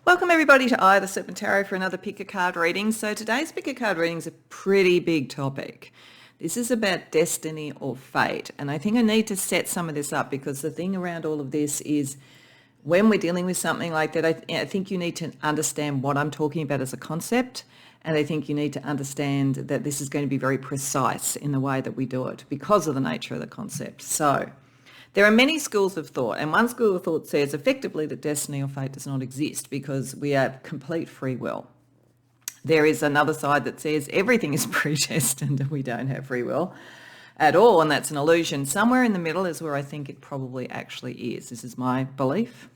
Welcome everybody to the Serpent Tarot for another pick a card reading. So today's pick a card reading is a pretty big topic. This is about destiny or fate. And I think I need to set some of this up because the thing around all of this is when we're dealing with something like that, I think you need to understand what I'm talking about as a concept. And I think you need to understand that this is going to be very precise in the way that we do it because of the nature of the concept. So there are many schools of thought, and one school of thought says effectively that destiny or fate does not exist because we have complete free will. There is another side that says everything is predestined and we don't have free will at all, and that's an illusion. Somewhere in the middle is where I think it probably actually is. This is my belief,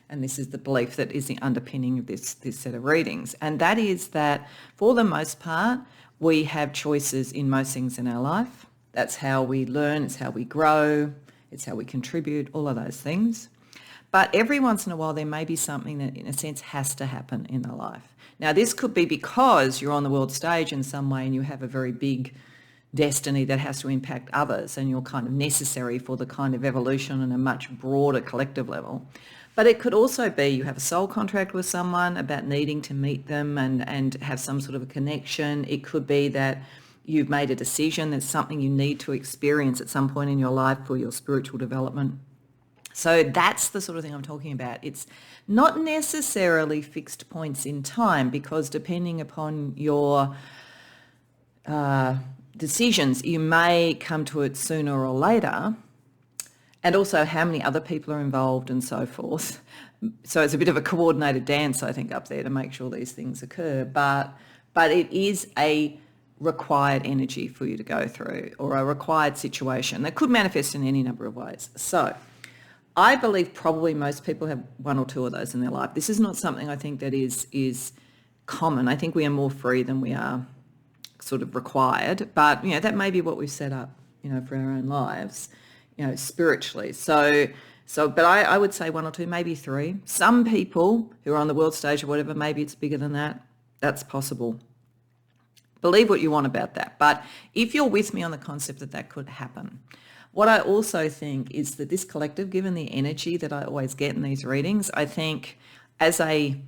and this is the belief that is the underpinning of this set of readings, and that is that for the most part, we have choices in most things in our life. That's how we learn, it's how we grow, it's how we contribute, all of those things. But every once in a while, there may be something that, in a sense, has to happen in our life. Now, this could be because you're on the world stage in some way and you have a very big destiny that has to impact others and you're kind of necessary for the kind of evolution on a much broader collective level. But it could also be you have a soul contract with someone about needing to meet them and have some sort of a connection. It could be that you've made a decision, that's something you need to experience at some point in your life for your spiritual development. So that's the sort of thing I'm talking about. It's not necessarily fixed points in time because depending upon your decisions, you may come to it sooner or later, and also how many other people are involved and so forth. So it's a bit of a coordinated dance, I think, up there to make sure these things occur. But it is a required energy for you to go through, or a required situation that could manifest in any number of ways. So I believe probably most people have one or two of those in their life. This is not something I think that is common. I think we are more free than we are sort of required, but that may be what we've set up, for our own lives, spiritually. But I would say one or two, maybe three. Some people who are on the world stage or whatever, maybe it's bigger than that. That's possible. Believe what you want about that. But if you're with me on the concept that could happen, what I also think is that this collective, given the energy that I always get in these readings, I think as a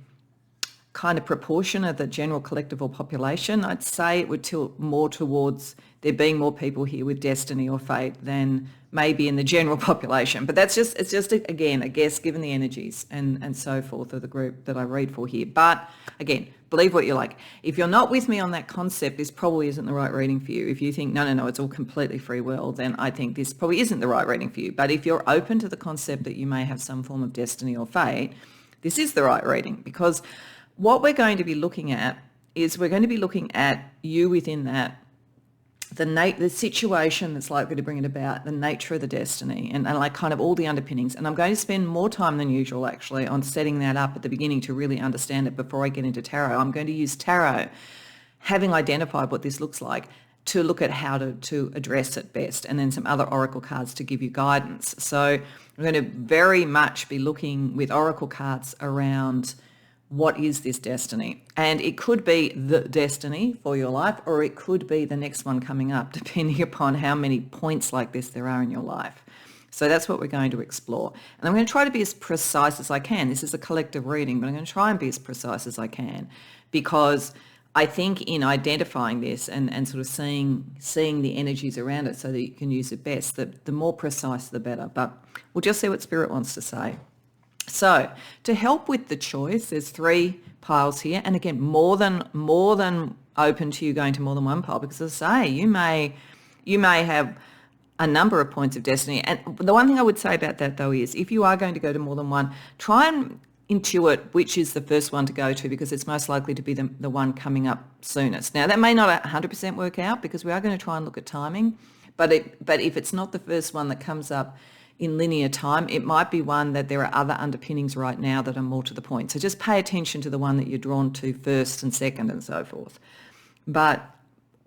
kind of proportion of the general collective or population, I'd say it would tilt more towards there being more people here with destiny or fate than maybe in the general population. But it's just again, a guess given the energies and so forth of the group that I read for here. But again, believe what you like. If you're not with me on that concept, this probably isn't the right reading for you. If you think, no, it's all completely free will, then I think this probably isn't the right reading for you. But if you're open to the concept that you may have some form of destiny or fate, this is the right reading, because what we're going to be looking at is we're going to be looking at you within that, the situation that's likely to bring it about, the nature of the destiny, and like kind of all the underpinnings. And I'm going to spend more time than usual actually on setting that up at the beginning to really understand it before I get into tarot. I'm going to use tarot, having identified what this looks like, to look at how to address it best, and then some other oracle cards to give you guidance. So I'm going to very much be looking with oracle cards around what is this destiny? And it could be the destiny for your life, or it could be the next one coming up, depending upon how many points like this there are in your life. So that's what we're going to explore. And I'm going to try to be as precise as I can. This is a collective reading, but I'm going to try and be as precise as I can, because I think in identifying this and sort of seeing the energies around it so that you can use it best, the more precise, the better. But we'll just see what Spirit wants to say. So to help with the choice, there's three piles here. And again, more than open to you going to more than one pile, because as I say, you may have a number of points of destiny. And the one thing I would say about that though is if you are going to go to more than one, try and intuit which is the first one to go to, because it's most likely to be the one coming up soonest. Now that may not 100% work out, because we are going to try and look at timing, but if it's not the first one that comes up in linear time, it might be one that there are other underpinnings right now that are more to the point. So just pay attention to the one that you're drawn to first and second and so forth. But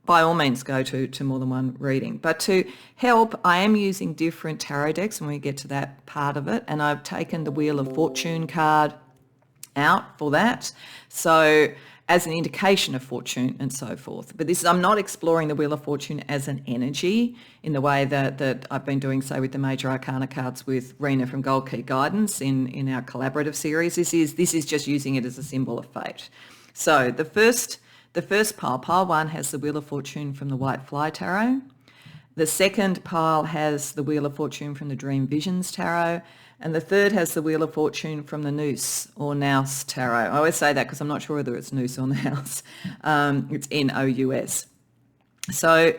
by all means, go to more than one reading. But to help, I am using different tarot decks when we get to that part of it. And I've taken the Wheel of Fortune card out for that. So as an indication of fortune and so forth. But I'm not exploring the Wheel of Fortune as an energy in the way that I've been doing, say, with the Major Arcana cards with Rena from Gold Key Guidance in our collaborative series. This is just using it as a symbol of fate. So the first pile 1 has the Wheel of Fortune from the White Fly Tarot. The second pile has the Wheel of Fortune from the Dream Visions Tarot. And the third has the Wheel of Fortune from the Nous or Nous Tarot. I always say that because I'm not sure whether it's Nous or Nous. It's Nous. So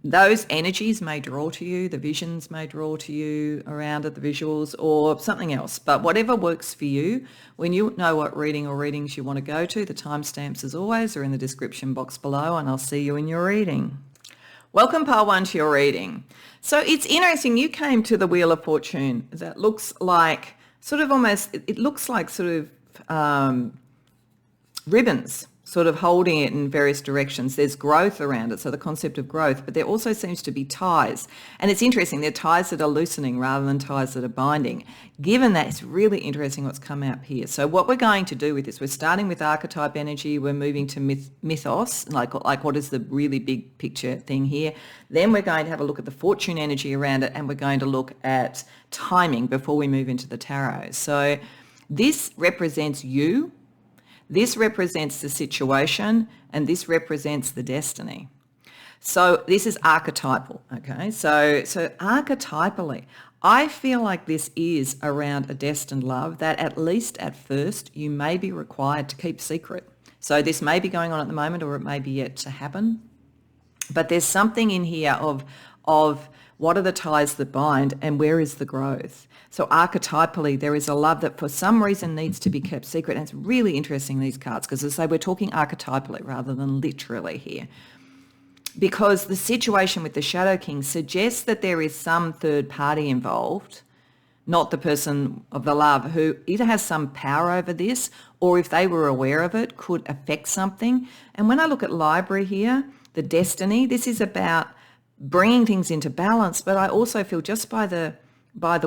those energies may draw to you, the visions may draw to you around it, the visuals, or something else. But whatever works for you, when you know what reading or readings you want to go to, the timestamps as always are in the description box below, and I'll see you in your reading. Welcome, pile 1, to your reading. So it's interesting, you came to the Wheel of Fortune that looks like it looks like ribbons, sort of holding it in various directions. There's growth around it, so the concept of growth, but there also seems to be ties. And it's interesting, they're ties that are loosening rather than ties that are binding. Given that, it's really interesting what's come out here. So what we're going to do with this, we're starting with archetype energy, we're moving to mythos, like what is the really big picture thing here. Then we're going to have a look at the fortune energy around it, and we're going to look at timing before we move into the tarot. So this represents you. This represents the situation, and this represents the destiny. So this is archetypal, okay? So archetypally, I feel like this is around a destined love that at least at first you may be required to keep secret. So this may be going on at the moment, or it may be yet to happen. But there's something in here of what are the ties that bind and where is the growth? So archetypally, there is a love that for some reason needs to be kept secret. And it's really interesting, these cards, because as I say, we're talking archetypally rather than literally here. Because the situation with the Shadow King suggests that there is some third party involved, not the person of the love, who either has some power over this, or if they were aware of it, could affect something. And when I look at library here, the destiny, this is about bringing things into balance, but I also feel just by the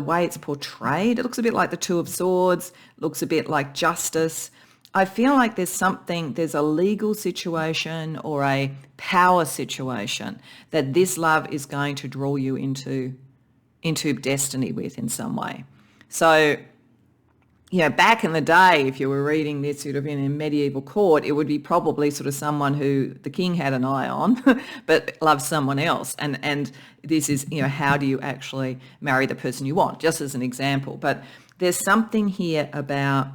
way it's portrayed, it looks a bit like the Two of Swords, looks a bit like justice. I feel like there's a legal situation or a power situation that this love is going to draw you into destiny with in some way. So, back in the day, if you were reading this, you'd have been in medieval court, it would be probably sort of someone who the king had an eye on, but loves someone else. And this is, how do you actually marry the person you want, just as an example. But there's something here about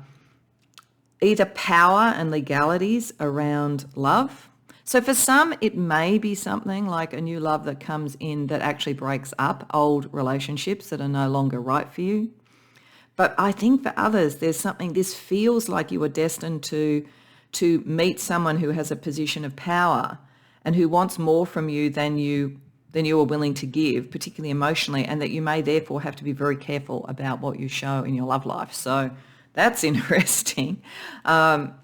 either power and legalities around love. So for some, it may be something like a new love that comes in that actually breaks up old relationships that are no longer right for you. But I think for others, there's something, this feels like you are destined to meet someone who has a position of power and who wants more from you than you are willing to give, particularly emotionally, and that you may therefore have to be very careful about what you show in your love life. So that's interesting. And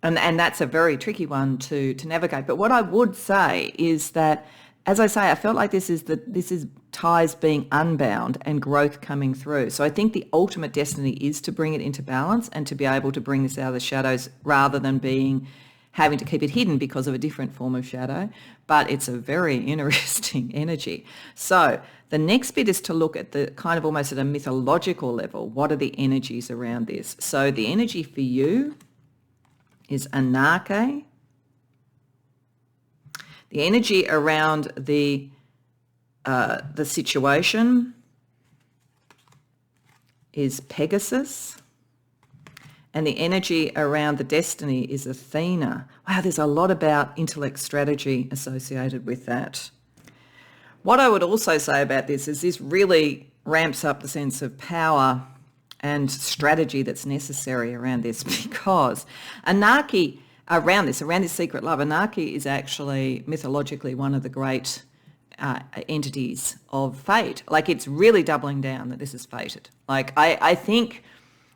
that's a very tricky one to navigate. But what I would say is that, as I say, I felt like this is ties being unbound and growth coming through. So I think the ultimate destiny is to bring it into balance and to be able to bring this out of the shadows rather than having to keep it hidden because of a different form of shadow. But it's a very interesting energy. So the next bit is to look at the kind of almost at a mythological level. What are the energies around this? So the energy for you is Anarche. The energy around the situation is Pegasus, and the energy around the destiny is Athena. Wow, there's a lot about intellect strategy associated with that. What I would also say about this is this really ramps up the sense of power and strategy that's necessary around this, because Anarche around this secret love, Anarche is actually mythologically one of the great entities of fate. Like, it's really doubling down that this is fated. Like, I think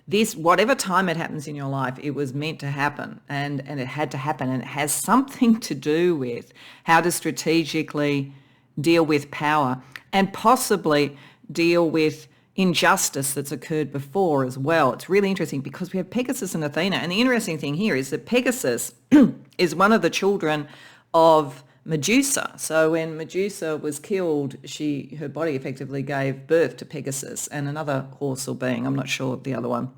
this, whatever time it happens in your life, it was meant to happen, and it had to happen, and it has something to do with how to strategically deal with power and possibly deal with, injustice that's occurred before as well. It's really interesting because we have Pegasus and Athena. And the interesting thing here is that Pegasus is one of the children of Medusa. So when Medusa was killed, her body effectively gave birth to Pegasus and another horse or being, I'm not sure of the other one.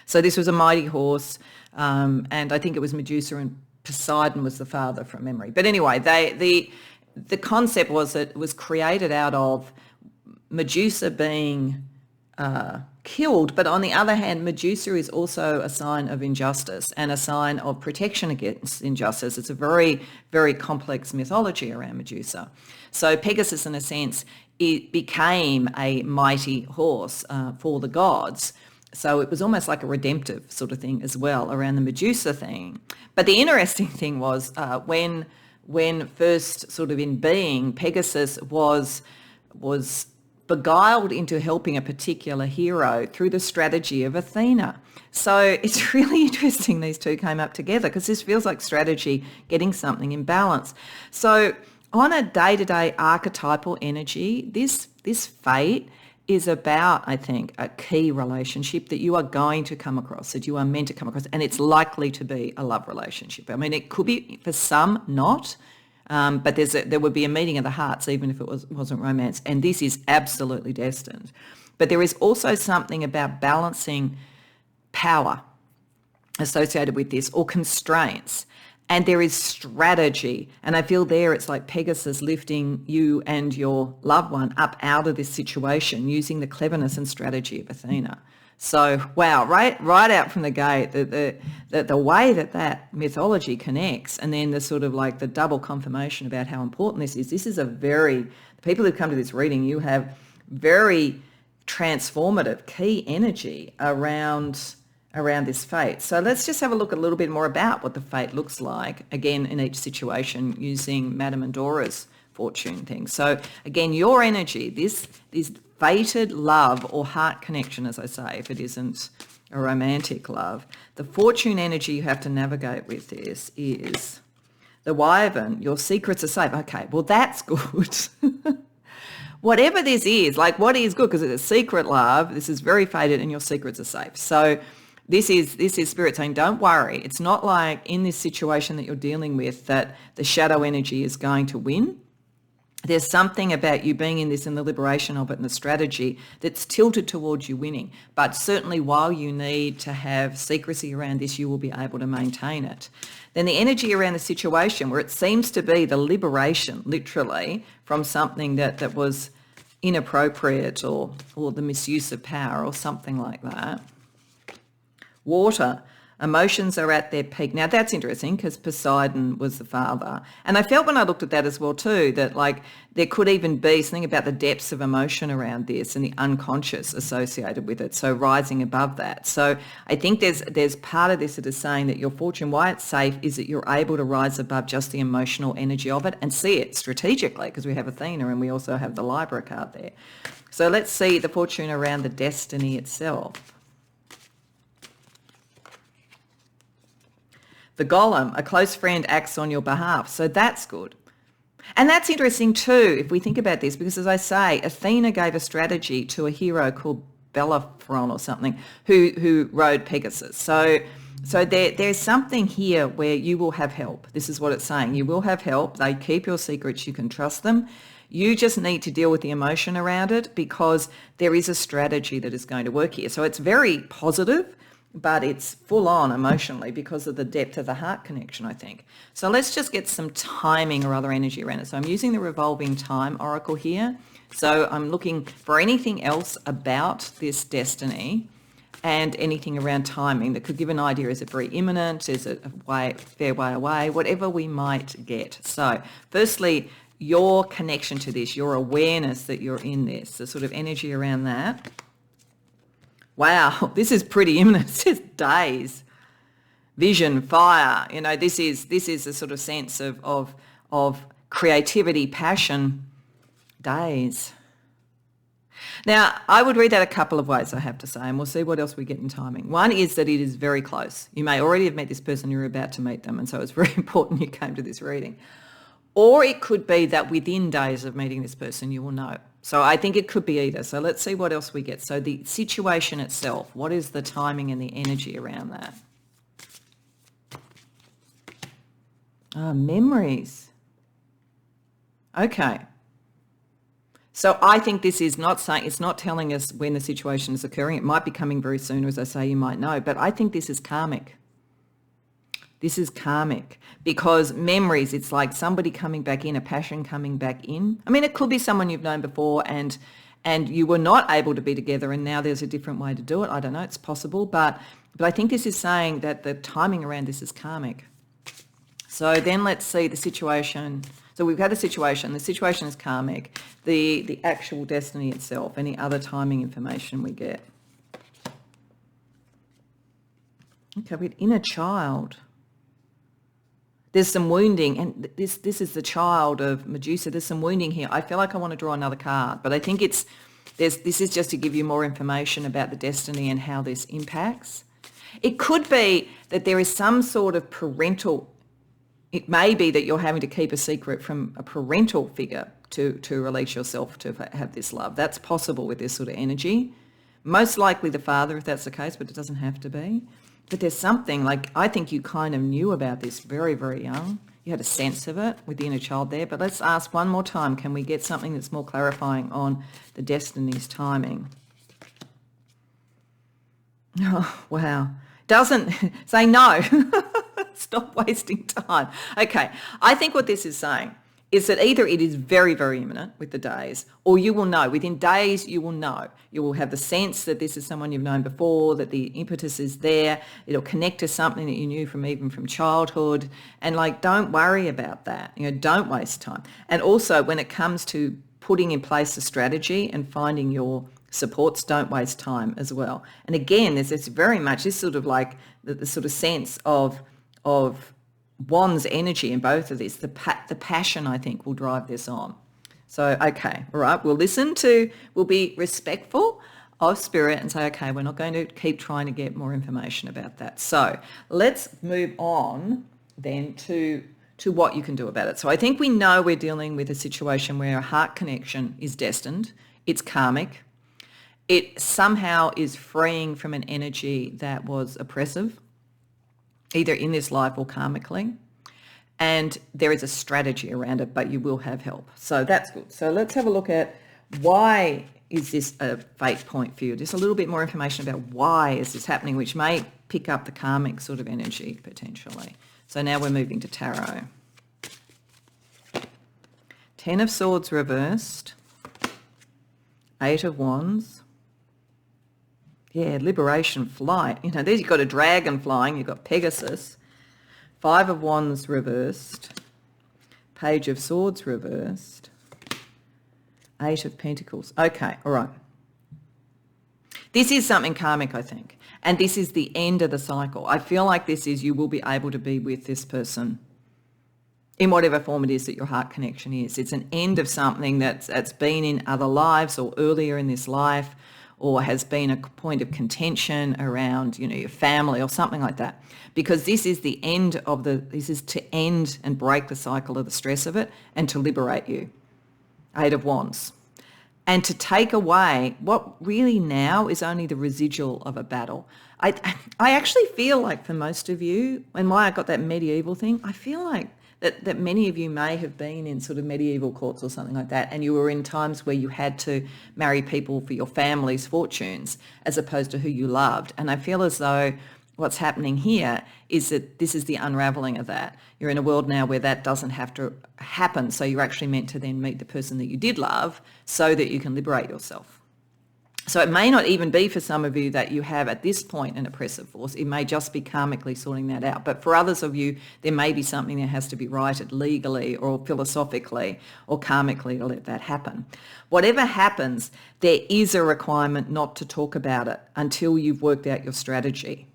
So this was a mighty horse, and I think it was Medusa and Poseidon was the father from memory. But anyway, the concept was that it was created out of Medusa being killed, but on the other hand, Medusa is also a sign of injustice and a sign of protection against injustice. It's a very, very complex mythology around Medusa. So Pegasus, in a sense, it became a mighty horse for the gods. So it was almost like a redemptive sort of thing as well around the Medusa thing. But the interesting thing was when first sort of in being, Pegasus was beguiled into helping a particular hero through the strategy of Athena. So it's really interesting these two came up together because this feels like strategy, getting something in balance. So on a day-to-day archetypal energy, this fate is about, I think, a key relationship that you are going to come across, that you are meant to come across, and it's likely to be a love relationship. I mean, it could be for some not, but there would be a meeting of the hearts even if it wasn't romance, and this is absolutely destined. But there is also something about balancing power associated with this, or constraints, and there is strategy. And I feel there it's like Pegasus lifting you and your loved one up out of this situation using the cleverness and strategy of Athena. So, wow, right out from the gate, the way that mythology connects, and then the sort of like the double confirmation about how important this is the people who come to this reading, you have very transformative key energy around this fate. So let's just have a look a little bit more about what the fate looks like, again, in each situation using Madame Endora's fortune thing. So again, your energy, this fated love or heart connection, as I say, if it isn't a romantic love, the fortune energy you have to navigate with this is the Wyvern. Your secrets are safe. Okay, well, that's good. Whatever this is, like what is good, because it's a secret love, this is very fated and your secrets are safe. So this is Spirit saying, don't worry. It's not like in this situation that you're dealing with that the shadow energy is going to win. There's something about you being in this and the liberation of it and the strategy that's tilted towards you winning. But certainly while you need to have secrecy around this, you will be able to maintain it. Then the energy around the situation where it seems to be the liberation, literally, from something that was inappropriate or the misuse of power or something like that. Water. Emotions are at their peak. Now that's interesting because Poseidon was the father. And I felt when I looked at that as well too, that like there could even be something about the depths of emotion around this and the unconscious associated with it. So rising above that. So I think there's part of this that is saying that your fortune, why it's safe, is that you're able to rise above just the emotional energy of it and see it strategically, because we have Athena and we also have the Libra card there. So let's see the fortune around the destiny itself. The Golem, a close friend acts on your behalf. So that's good. And that's interesting too, if we think about this, because as I say, Athena gave a strategy to a hero called Bellerophon or something who rode Pegasus. So there's something here where you will have help. This is what it's saying. You will have help. They keep your secrets. You can trust them. You just need to deal with the emotion around it because there is a strategy that is going to work here. So it's very positive, but it's full on emotionally because of the depth of the heart connection, I think. So let's just get some timing or other energy around it. So I'm using the revolving time oracle here. So I'm looking for anything else about this destiny and anything around timing that could give an idea. Is it very imminent? Is it a fair way away? Whatever we might get. So firstly, your connection to this, your awareness that you're in this, the sort of energy around that. Wow, this is pretty imminent. It says days, vision, fire. You know, this is a sort of sense of creativity, passion, days. Now, I would read that a couple of ways, I have to say, and we'll see what else we get in timing. One is that it is very close. You may already have met this person, you're about to meet them, and so it's very important you came to this reading. Or it could be that within days of meeting this person, you will know. So I think it could be either. So let's see what else we get. So the situation itself, what is the timing and the energy around that? Memories. Okay. So I think this is not saying, it's not telling us when the situation is occurring. It might be coming very soon, or as I say, you might know, but I think this is karmic. This is karmic because memories, it's like somebody coming back in, a passion coming back in. I mean, it could be someone you've known before and you were not able to be together and now there's a different way to do it. I don't know, it's possible, but I think this is saying that the timing around this is karmic. So then let's see the situation. So we've had a situation. The situation is karmic. The actual destiny itself, any other timing information we get. Okay, with inner child. There's some wounding, and this is the child of Medusa. There's some wounding here. I feel like I want to draw another card, but I think this is just to give you more information about the destiny and how this impacts. It could be that there is some sort of parental. It may be that you're having to keep a secret from a parental figure to release yourself to have this love. That's possible with this sort of energy. Most likely the father, if that's the case, but it doesn't have to be. But there's something, like, I think you kind of knew about this very, very young. You had a sense of it with the inner child there. But let's ask one more time, can we get something that's more clarifying on the destiny's timing? Oh, wow. Doesn't say no. Stop wasting time. Okay, I think what this is saying is that either it is very, very imminent with the days, or you will know. Within days, you will know. You will have the sense that this is someone you've known before, that the impetus is there. It'll connect to something that you knew even from childhood. And like, don't worry about that. Don't waste time. And also when it comes to putting in place a strategy and finding your supports, don't waste time as well. And again, there's very much this sort of like the sort of sense of Wands energy in both of this. The passion, I think, will drive this on. So, okay, all right, we'll be respectful of spirit and say, okay, we're not going to keep trying to get more information about that. So let's move on then to what you can do about it. So I think we know we're dealing with a situation where a heart connection is destined. It's karmic. It somehow is freeing from an energy that was oppressive, either in this life or karmically. And there is a strategy around it, but you will have help. So that's good. So let's have a look at why is this a fate point for you? Just a little bit more information about why is this happening, which may pick up the karmic sort of energy potentially. So now we're moving to tarot. 10 of Swords reversed. 8 of Wands. Yeah, liberation, flight. There you've got a dragon flying. You've got Pegasus. 5 of Wands reversed. Page of Swords reversed. 8 of Pentacles. Okay, all right. This is something karmic, I think. And this is the end of the cycle. I feel like this is you will be able to be with this person in whatever form it is that your heart connection is. It's an end of something that's been in other lives or earlier in this life, or has been a point of contention around, your family or something like that. Because this is the end of this is to end and break the cycle of the stress of it and to liberate you. 8 of Wands. And to take away what really now is only the residual of a battle. I actually feel like for most of you, and why I got that medieval thing, I feel like that many of you may have been in sort of medieval courts or something like that, and you were in times where you had to marry people for your family's fortunes as opposed to who you loved. And I feel as though what's happening here is that this is the unraveling of that. You're in a world now where that doesn't have to happen, so you're actually meant to then meet the person that you did love so that you can liberate yourself. So it may not even be for some of you that you have at this point an oppressive force. It may just be karmically sorting that out. But for others of you, there may be something that has to be righted legally or philosophically or karmically to let that happen. Whatever happens, there is a requirement not to talk about it until you've worked out your strategy.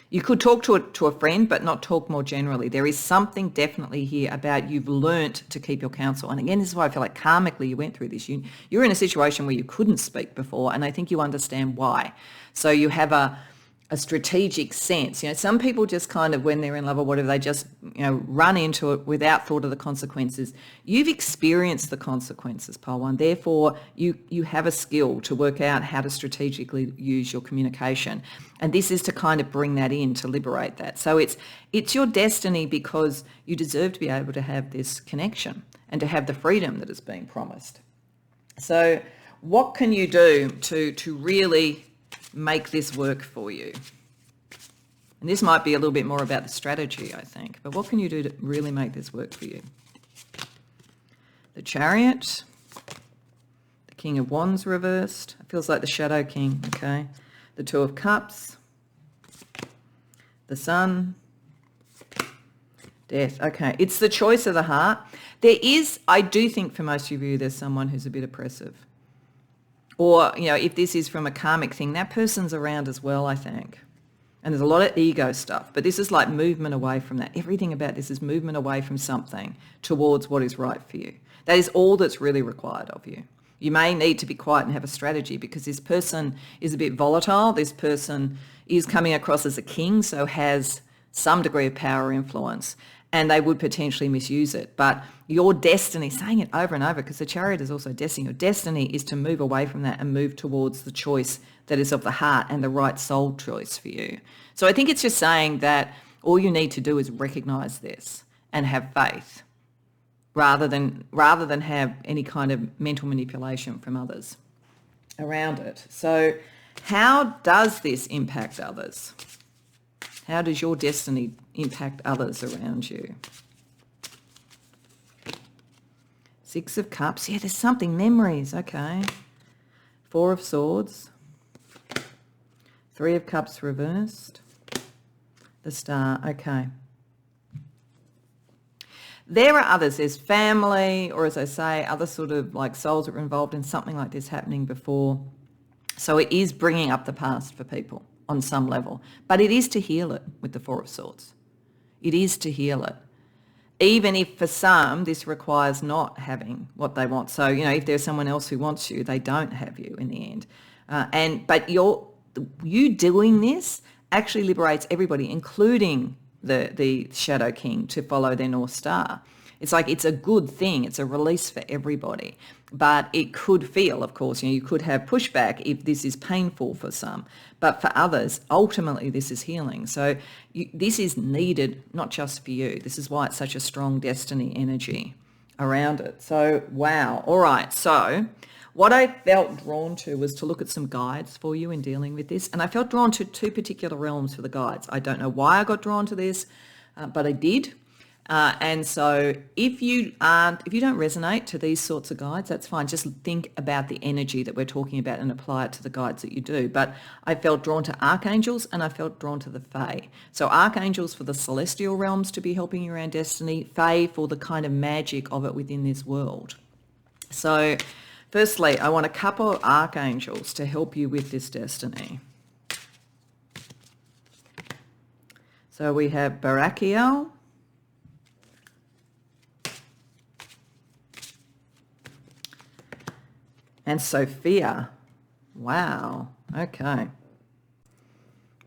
You could talk to a friend, but not talk more generally. There is something definitely here about you've learnt to keep your counsel. And again, this is why I feel like karmically you went through this. You're in a situation where you couldn't speak before, and I think you understand why. So you have a strategic sense. Some people just kind of, when they're in love or whatever, they just, run into it without thought of the consequences. You've experienced the consequences, Pole One. Therefore, you have a skill to work out how to strategically use your communication. And this is to kind of bring that in, to liberate that. So it's your destiny, because you deserve to be able to have this connection and to have the freedom that is being promised. So what can you do to really make this work for you? And this might be a little bit more about the strategy, I think, but what can you do to really make this work for you? The Chariot, the King of Wands reversed. It feels like the Shadow King, okay? The Two of Cups, the Sun, Death. Okay, it's the choice of the heart. There is, I do think for most of you, there's someone who's a bit oppressive. Or, if this is from a karmic thing, that person's around as well, I think. And there's a lot of ego stuff, but this is like movement away from that. Everything about this is movement away from something towards what is right for you. That is all that's really required of you. You may need to be quiet and have a strategy, because this person is a bit volatile. This person is coming across as a king, so has some degree of power or influence, and they would potentially misuse it. But your destiny, saying it over and over, because the Chariot is also destiny, your destiny is to move away from that and move towards the choice that is of the heart and the right soul choice for you. So I think it's just saying that all you need to do is recognise this and have faith, rather than have any kind of mental manipulation from others around it. So how does this impact others? How does your destiny impact others around you? Six of Cups. Yeah, there's something. Memories. Okay. Four of Swords. Three of Cups reversed. The Star. Okay. There are others. There's family, or as I say, other sort of like souls that were involved in something like this happening before. So it is bringing up the past for people on some level, but it is to heal it with the Four of Swords. It is to heal it. Even if for some this requires not having what they want. So, if there's someone else who wants you, they don't have you in the end. But you doing this actually liberates everybody, including the Shadow King, to follow their North Star. It's like, it's a good thing. It's a release for everybody. But it could feel, of course, you could have pushback if this is painful for some. But for others, ultimately, this is healing. So this is needed, not just for you. This is why it's such a strong destiny energy around it. So, wow. All right. So what I felt drawn to was to look at some guides for you in dealing with this. And I felt drawn to two particular realms for the guides. I don't know why I got drawn to this, but I did. And so if you don't resonate to these sorts of guides, that's fine. Just think about the energy that we're talking about and apply it to the guides that you do. But I felt drawn to archangels, and I felt drawn to the Fae. So archangels for the celestial realms to be helping you around destiny, Fae for the kind of magic of it within this world. So firstly, I want a couple of archangels to help you with this destiny. So we have Barachiel, and Sophia. Wow. Okay.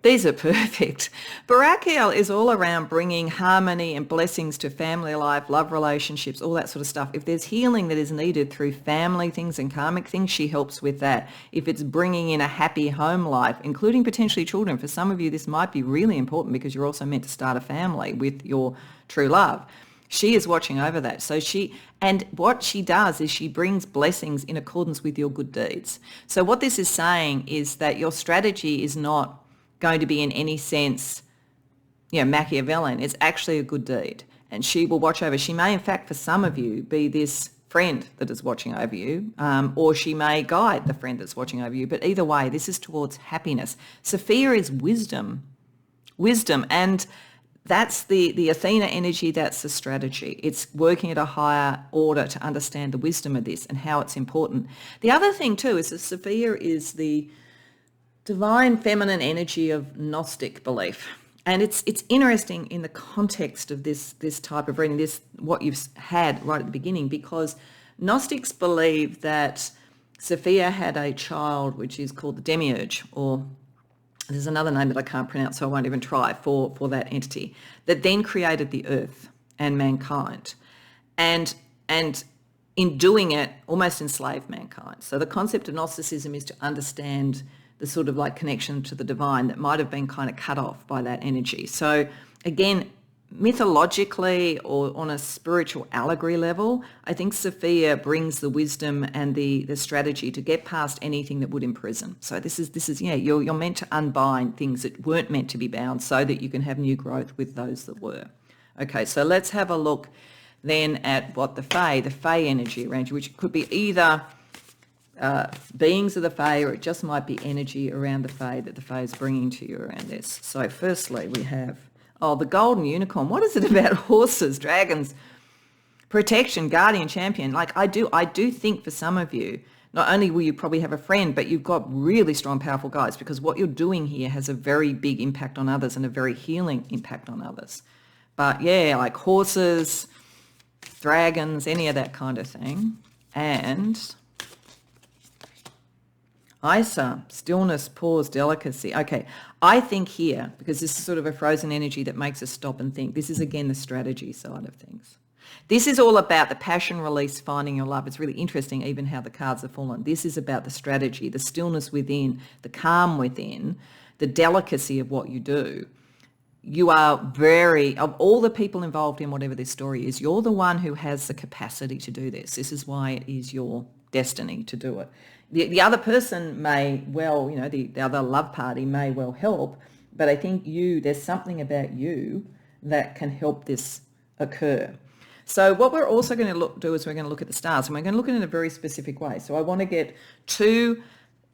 These are perfect. Barachiel is all around bringing harmony and blessings to family life, love relationships, all that sort of stuff. If there's healing that is needed through family things and karmic things, she helps with that. If it's bringing in a happy home life, including potentially children, for some of you this might be really important because you're also meant to start a family with your true love. She is watching over that. And what she does is she brings blessings in accordance with your good deeds. So what this is saying is that your strategy is not going to be in any sense, Machiavellian. It's actually a good deed. And she will watch over. She may, in fact, for some of you, be this friend that is watching over you, or she may guide the friend that's watching over you. But either way, this is towards happiness. Sophia is wisdom. And that's the Athena energy, that's the strategy. It's working at a higher order to understand the wisdom of this and how it's important. The other thing too is that Sophia is the divine feminine energy of Gnostic belief. And it's interesting in the context of this type of reading, what you've had right at the beginning, because Gnostics believe that Sophia had a child which is called the demiurge, or there's another name that I can't pronounce, so I won't even try, for that entity, that then created the earth and mankind. And in doing it, almost enslaved mankind. So the concept of Gnosticism is to understand the sort of like connection to the divine that might have been kind of cut off by that energy. So again, mythologically or on a spiritual allegory level, I think Sophia brings the wisdom and the strategy to get past anything that would imprison. So this is you're meant to unbind things that weren't meant to be bound so that you can have new growth with those that were. Okay, so let's have a look then at what the Fae energy around you, which could be either beings of the Fae, or it just might be energy around the Fae that the Fae is bringing to you around this. So firstly, we have, the golden unicorn. What is it about horses, dragons, protection, guardian, champion? Like I do think for some of you, not only will you probably have a friend, but you've got really strong, powerful guides, because what you're doing here has a very big impact on others and a very healing impact on others. But yeah, like horses, dragons, any of that kind of thing. And Isa, stillness, pause, delicacy. Okay, I think here, because this is sort of a frozen energy that makes us stop and think, this is again the strategy side of things. This is all about the passion release, finding your love. It's really interesting even how the cards have fallen. This is about the strategy, the stillness within, the calm within, the delicacy of what you do. You are of all the people involved in whatever this story is, you're the one who has the capacity to do this. This is why it is your destiny to do it. The other person may well, the other love party may well help, but I think there's something about you that can help this occur. So what we're also going to do is we're going to look at the stars, and we're going to look at it in a very specific way. So I want to get two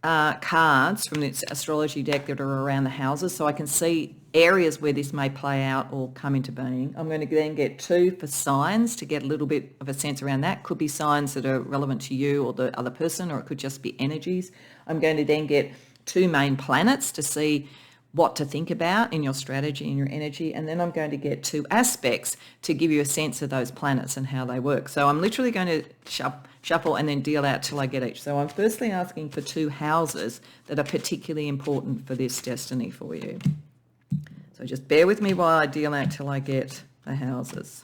cards from this astrology deck that are around the houses, so I can see areas where this may play out or come into being. I'm going to then get two for signs to get a little bit of a sense around that. Could be signs that are relevant to you or the other person, or it could just be energies. I'm going to then get two main planets to see what to think about in your strategy and your energy, and then I'm going to get two aspects to give you a sense of those planets and how they work. So I'm literally going to shuffle and then deal out till I get each. So I'm firstly asking for two houses that are particularly important for this destiny for you. So just bear with me while I deal out till I get the houses.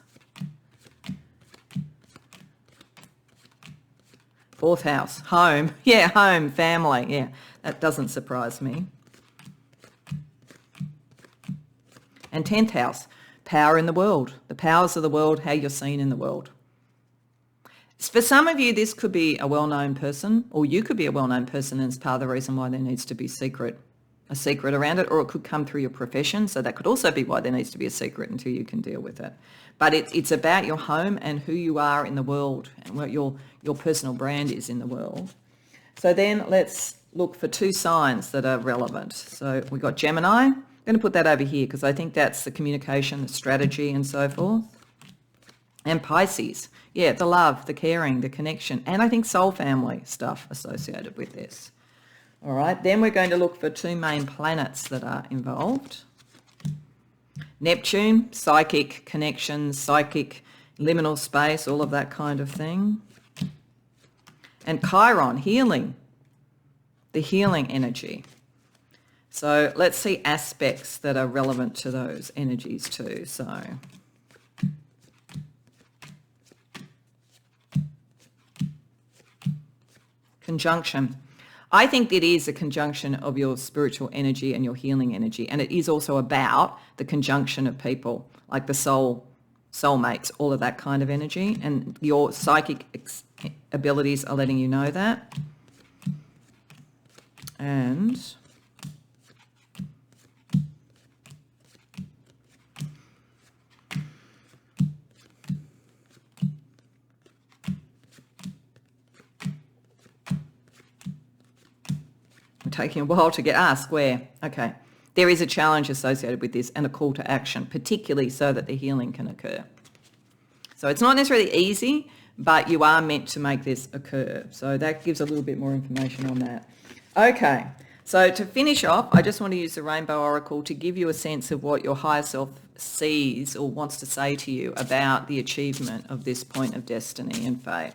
Fourth house, home. Yeah, home, family. Yeah, that doesn't surprise me. And 10th house, power in the world, the powers of the world, how you're seen in the world. For some of you, this could be a well-known person, or you could be a well-known person, and it's part of the reason why there needs to be a secret around it, or it could come through your profession, so that could also be why there needs to be a secret until you can deal with it. But it's about your home and who you are in the world and what your personal brand is in the world. So then let's look for two signs that are relevant. So we've got Gemini. I'm going to put that over here because I think that's the communication, the strategy and so forth. And Pisces. Yeah, the love, the caring, the connection, and I think soul family stuff associated with this. All right, then we're going to look for two main planets that are involved. Neptune, psychic connections, psychic liminal space, all of that kind of thing. And Chiron, healing, the healing energy. So let's see aspects that are relevant to those energies too. So conjunction. I think it is a conjunction of your spiritual energy and your healing energy. And it is also about the conjunction of people, like the soulmates, all of that kind of energy. And your psychic abilities are letting you know that. And taking a while to get square. Okay. There is a challenge associated with this and a call to action, particularly so that the healing can occur. So it's not necessarily easy, but you are meant to make this occur. So that gives a little bit more information on that. Okay. So to finish off, I just want to use the Rainbow Oracle to give you a sense of what your higher self sees or wants to say to you about the achievement of this point of destiny and fate.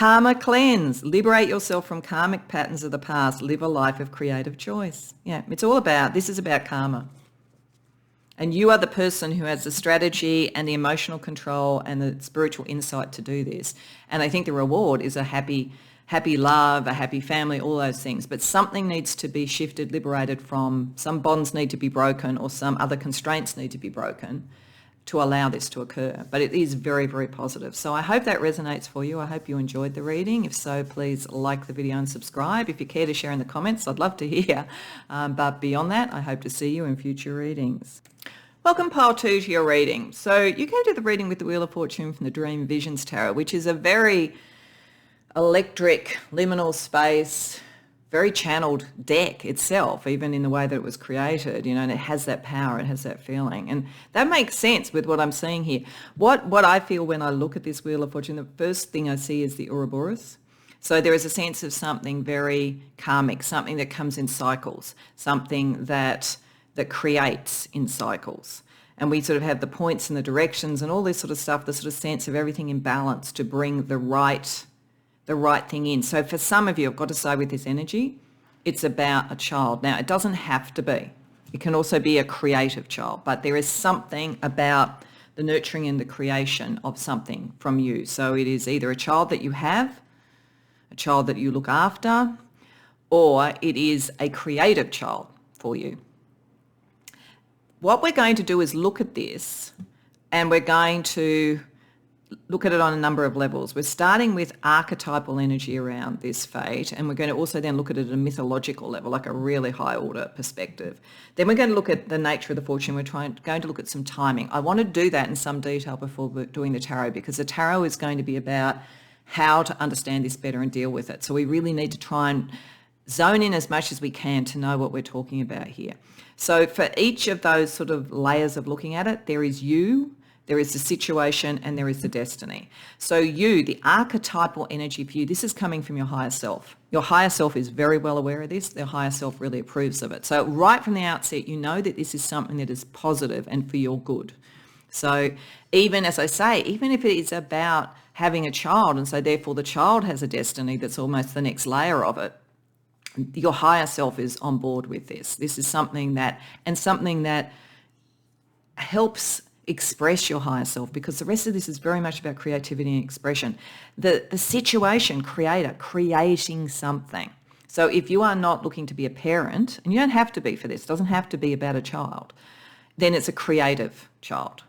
Karma cleanse. Liberate yourself from karmic patterns of the past. Live a life of creative choice. Yeah, it's all about, this is about karma. And you are the person who has the strategy and the emotional control and the spiritual insight to do this. And I think the reward is a happy love, a happy family, all those things. But something needs to be shifted, liberated from, some bonds need to be broken or some other constraints need to be broken to allow this to occur. But it is very, very positive. So I hope that resonates for you. I hope you enjoyed the reading. If so, please like the video and subscribe. If you care to share in the comments, I'd love to hear. But beyond that, I hope to see you in future readings. Welcome, pile 2, to your reading. So you can do the reading with the Wheel of Fortune from the Dream Visions Tarot, which is a very electric, liminal space, very channeled deck itself, even in the way that it was created, and it has that power, it has that feeling. And that makes sense with what I'm seeing here. What I feel when I look at this Wheel of Fortune, the first thing I see is the Ouroboros. So there is a sense of something very karmic, something that comes in cycles, something that creates in cycles. And we sort of have the points and the directions and all this sort of stuff, the sort of sense of everything in balance to bring the right thing in. So for some of you, I've got to say with this energy, it's about a child. Now, it doesn't have to be. It can also be a creative child, but there is something about the nurturing and the creation of something from you. So it is either a child that you have, a child that you look after, or it is a creative child for you. What we're going to do is look at this, and we're going to look at it on a number of levels. We're starting with archetypal energy around this fate, and we're going to also then look at it at a mythological level, like a really high order perspective. Then we're going to look at the nature of the fortune. We're going to look at some timing. I want to do that in some detail before doing the tarot, because the tarot is going to be about how to understand this better and deal with it. So we really need to try and zone in as much as we can to know what we're talking about here. So for each of those sort of layers of looking at it, there is you, there is the situation, and there is the destiny. So you, the archetypal energy for you, this is coming from your higher self. Your higher self is very well aware of this. Their higher self really approves of it. So right from the outset, you know that this is something that is positive and for your good. So even, as I say, even if it is about having a child, and so therefore the child has a destiny that's almost the next layer of it, your higher self is on board with this. This is something that helps express your higher self, because the rest of this is very much about creativity and expression. The situation creator, creating something. So if you are not looking to be a parent, and you don't have to be for this, it doesn't have to be about a child, then it's a creative child.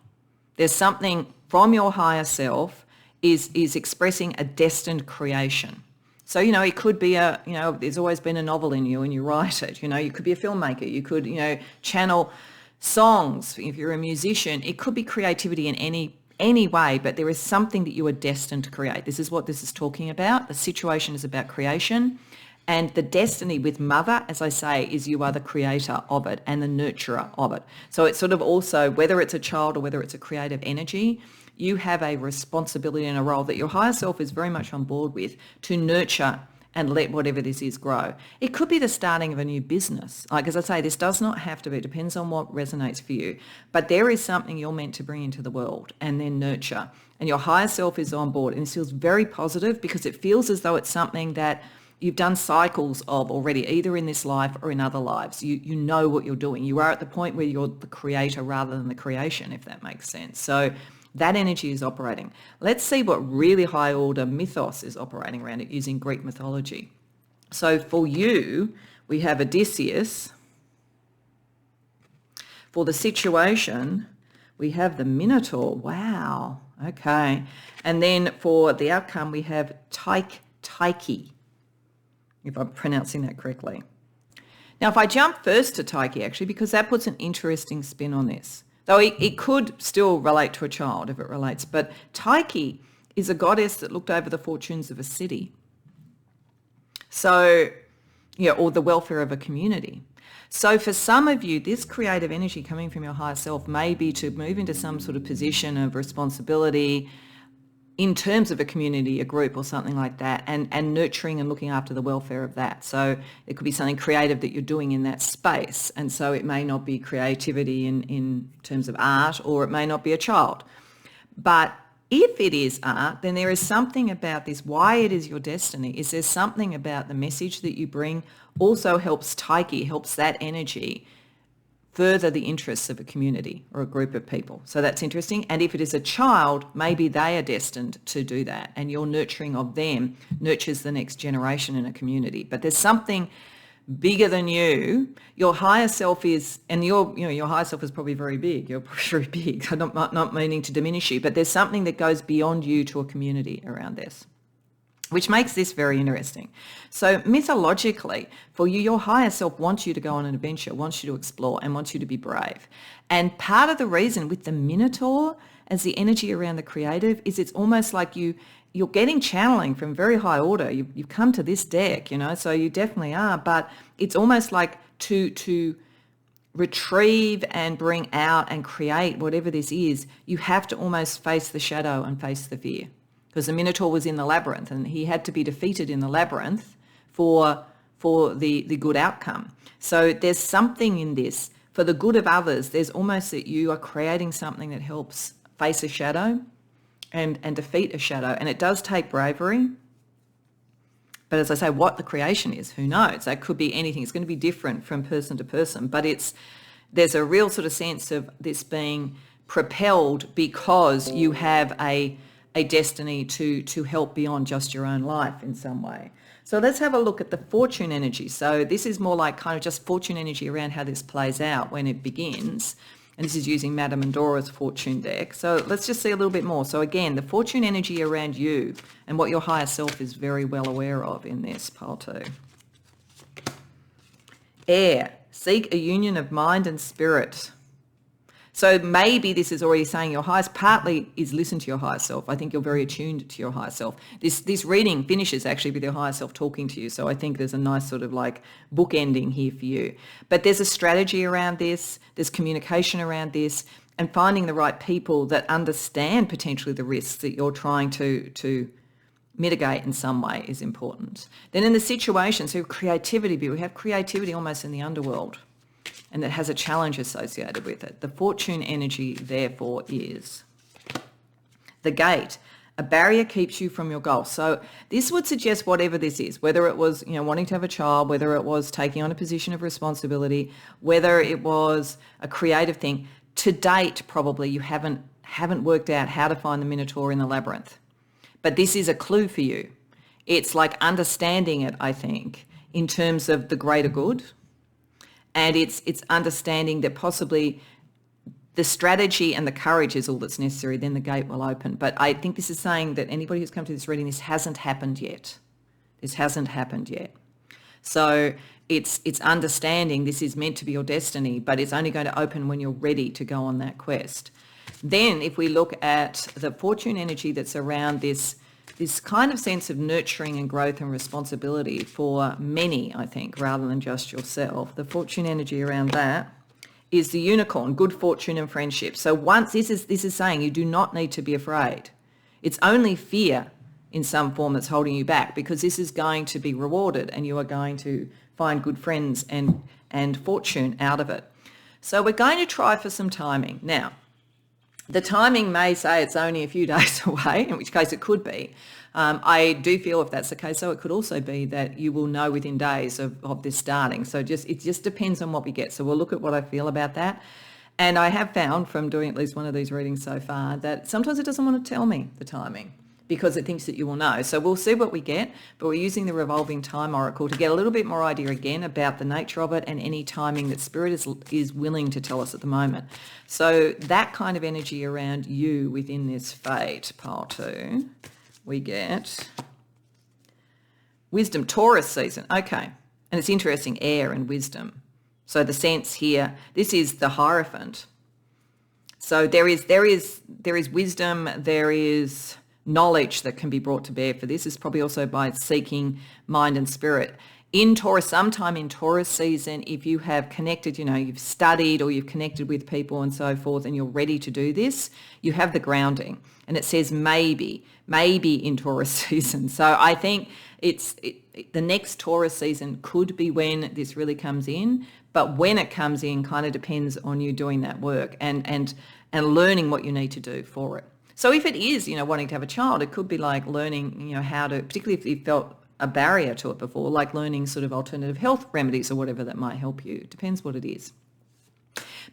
There's something from your higher self is expressing a destined creation. So, it could be there's always been a novel in you and you write it. You could be a filmmaker. You could, channel songs. If you're a musician, it could be creativity in any way, but there is something that you are destined to create. This is what this is talking about. The situation is about creation, and the destiny with mother, as I say, is you are the creator of it and the nurturer of it. So it's sort of also, whether it's a child or whether it's a creative energy, you have a responsibility and a role that your higher self is very much on board with to nurture and let whatever this is grow. It could be the starting of a new business. Like, as I say, this does not have to be. It depends on what resonates for you. But there is something you're meant to bring into the world and then nurture. And your higher self is on board. And this feels very positive because it feels as though it's something that you've done cycles of already, either in this life or in other lives. You know what you're doing. You are at the point where you're the creator rather than the creation, if that makes sense. So that energy is operating. Let's see what really high order mythos is operating around it using Greek mythology. So for you, we have Odysseus. For the situation, we have the Minotaur. Wow. Okay. And then for the outcome, we have Tyche, if I'm pronouncing that correctly. Now, if I jump first to Tyche, actually, because that puts an interesting spin on this. Though it could still relate to a child if it relates. But Tyche is a goddess that looked over the fortunes of a city. So, or the welfare of a community. So for some of you, this creative energy coming from your higher self may be to move into some sort of position of responsibility in terms of a community, a group or something like that, and nurturing and looking after the welfare of that. So it could be something creative that you're doing in that space. And so it may not be creativity in terms of art, or it may not be a child. But If it is art, then there is something about this, why it is your destiny, is there something about the message that you bring also helps Taiki, helps that energy further the interests of a community or a group of people. So that's interesting. And if it is a child, maybe they are destined to do that, and your nurturing of them nurtures the next generation in a community. But there's something bigger than you. Your higher self is, and your higher self is probably very big. You're probably very big. I'm not meaning to diminish you, but there's something that goes beyond you to a community around this, which makes this very interesting. So mythologically, for you, your higher self wants you to go on an adventure, wants you to explore, and wants you to be brave. And part of the reason with the Minotaur as the energy around the creative is it's almost like you're getting channeling from very high order. You've come to this deck, so you definitely are, but it's almost like to retrieve and bring out and create whatever this is, you have to almost face the shadow and face the fear. Because the Minotaur was in the labyrinth and he had to be defeated in the labyrinth for the good outcome. So there's something in this. For the good of others, there's almost that you are creating something that helps face a shadow and defeat a shadow. And it does take bravery. But as I say, what the creation is, who knows? That could be anything. It's going to be different from person to person. But there's a real sort of sense of this being propelled because you have a destiny to help beyond just your own life in some way. So let's have a look at the fortune energy. So this is more like kind of just fortune energy around how this plays out when it begins. And this is using Madame Endora's fortune deck. So let's just see a little bit more. So again, the fortune energy around you and what your higher self is very well aware of in this, pile 2. Air, seek a union of mind and spirit. So maybe this is already saying your highest, partly is listen to your higher self. I think you're very attuned to your higher self. This reading finishes actually with your higher self talking to you. So I think there's a nice sort of like book ending here for you. But there's a strategy around this. There's communication around this, and finding the right people that understand potentially the risks that you're trying to mitigate in some way is important. Then in the situation, so creativity, we have creativity almost in the underworld, and that has a challenge associated with it. The fortune energy, therefore, is the gate. A barrier keeps you from your goal. So this would suggest whatever this is, whether it was wanting to have a child, whether it was taking on a position of responsibility, whether it was a creative thing. To date, probably you haven't worked out how to find the Minotaur in the labyrinth. But this is a clue for you. It's like understanding it, I think, in terms of the greater good. And it's understanding that possibly the strategy and the courage is all that's necessary, then the gate will open. But I think this is saying that anybody who's come to this reading, this hasn't happened yet. This hasn't happened yet. So it's understanding this is meant to be your destiny, but it's only going to open when you're ready to go on that quest. Then if we look at the fortune energy that's around this kind of sense of nurturing and growth and responsibility for many, I think, rather than just yourself. The fortune energy around that is the unicorn, good fortune and friendship. So once this is saying you do not need to be afraid. It's only fear in some form that's holding you back, because this is going to be rewarded and you are going to find good friends and fortune out of it. So we're going to try for some timing. Now, the timing may say it's only a few days away, in which case it could be. I do feel if that's the case, so it could also be that you will know within days of this starting. So it just depends on what we get. So we'll look at what I feel about that. And I have found from doing at least one of these readings so far that sometimes it doesn't want to tell me the timing because it thinks that you will know. So we'll see what we get, but we're using the revolving time oracle to get a little bit more idea again about the nature of it and any timing that Spirit is willing to tell us at the moment. So that kind of energy around you within this fate, pile 2, we get wisdom, Taurus season. Okay. And it's interesting, air and wisdom. So the sense here, this is the Hierophant. So there is wisdom, there is knowledge that can be brought to bear for this. Is probably also by seeking mind and spirit. In Taurus, sometime in Taurus season, if you have connected, you've studied or you've connected with people and so forth, and you're ready to do this, you have the grounding. And it says maybe in Taurus season. So I think the next Taurus season could be when this really comes in, but when it comes in kind of depends on you doing that work and learning what you need to do for it. So if it is, wanting to have a child, it could be like learning, how to, particularly if you felt a barrier to it before, like learning sort of alternative health remedies or whatever that might help you. It depends what it is.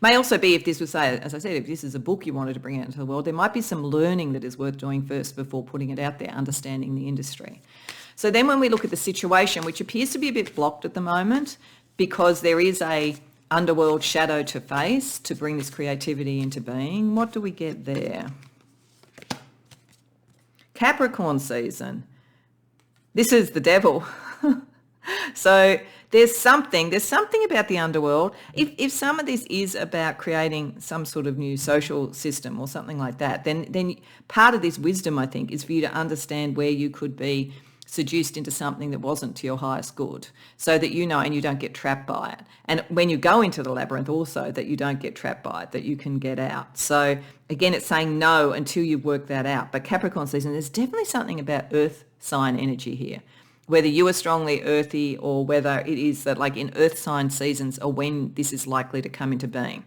May also be, if this was, say, as I said, if this is a book you wanted to bring out into the world, there might be some learning that is worth doing first before putting it out there, understanding the industry. So then when we look at the situation, which appears to be a bit blocked at the moment because there is a underworld shadow to face to bring this creativity into being, what do we get there? Capricorn season. This is the devil. So there's something about the underworld. If some of this is about creating some sort of new social system or something like that, then part of this wisdom, I think, is for you to understand where you could be seduced into something that wasn't to your highest good, so that and you don't get trapped by it. And when you go into the labyrinth also, that you don't get trapped by it, that you can get out. So again, it's saying no until you've worked that out. But Capricorn season, there's definitely something about earth sign energy here, whether you are strongly earthy or whether it is that like in earth sign seasons are when this is likely to come into being.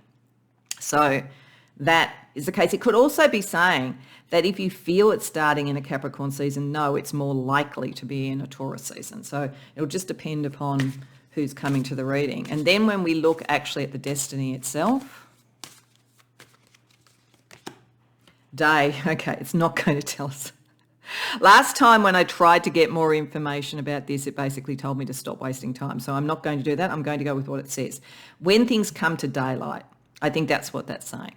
So that is the case. It could also be saying that if you feel it's starting in a Capricorn season, no, it's more likely to be in a Taurus season. So it'll just depend upon who's coming to the reading. And then when we look actually at the destiny itself, day, okay, it's not going to tell us. Last time when I tried to get more information about this, it basically told me to stop wasting time. So I'm not going to do that. I'm going to go with what it says. When things come to daylight, I think that's what that's saying.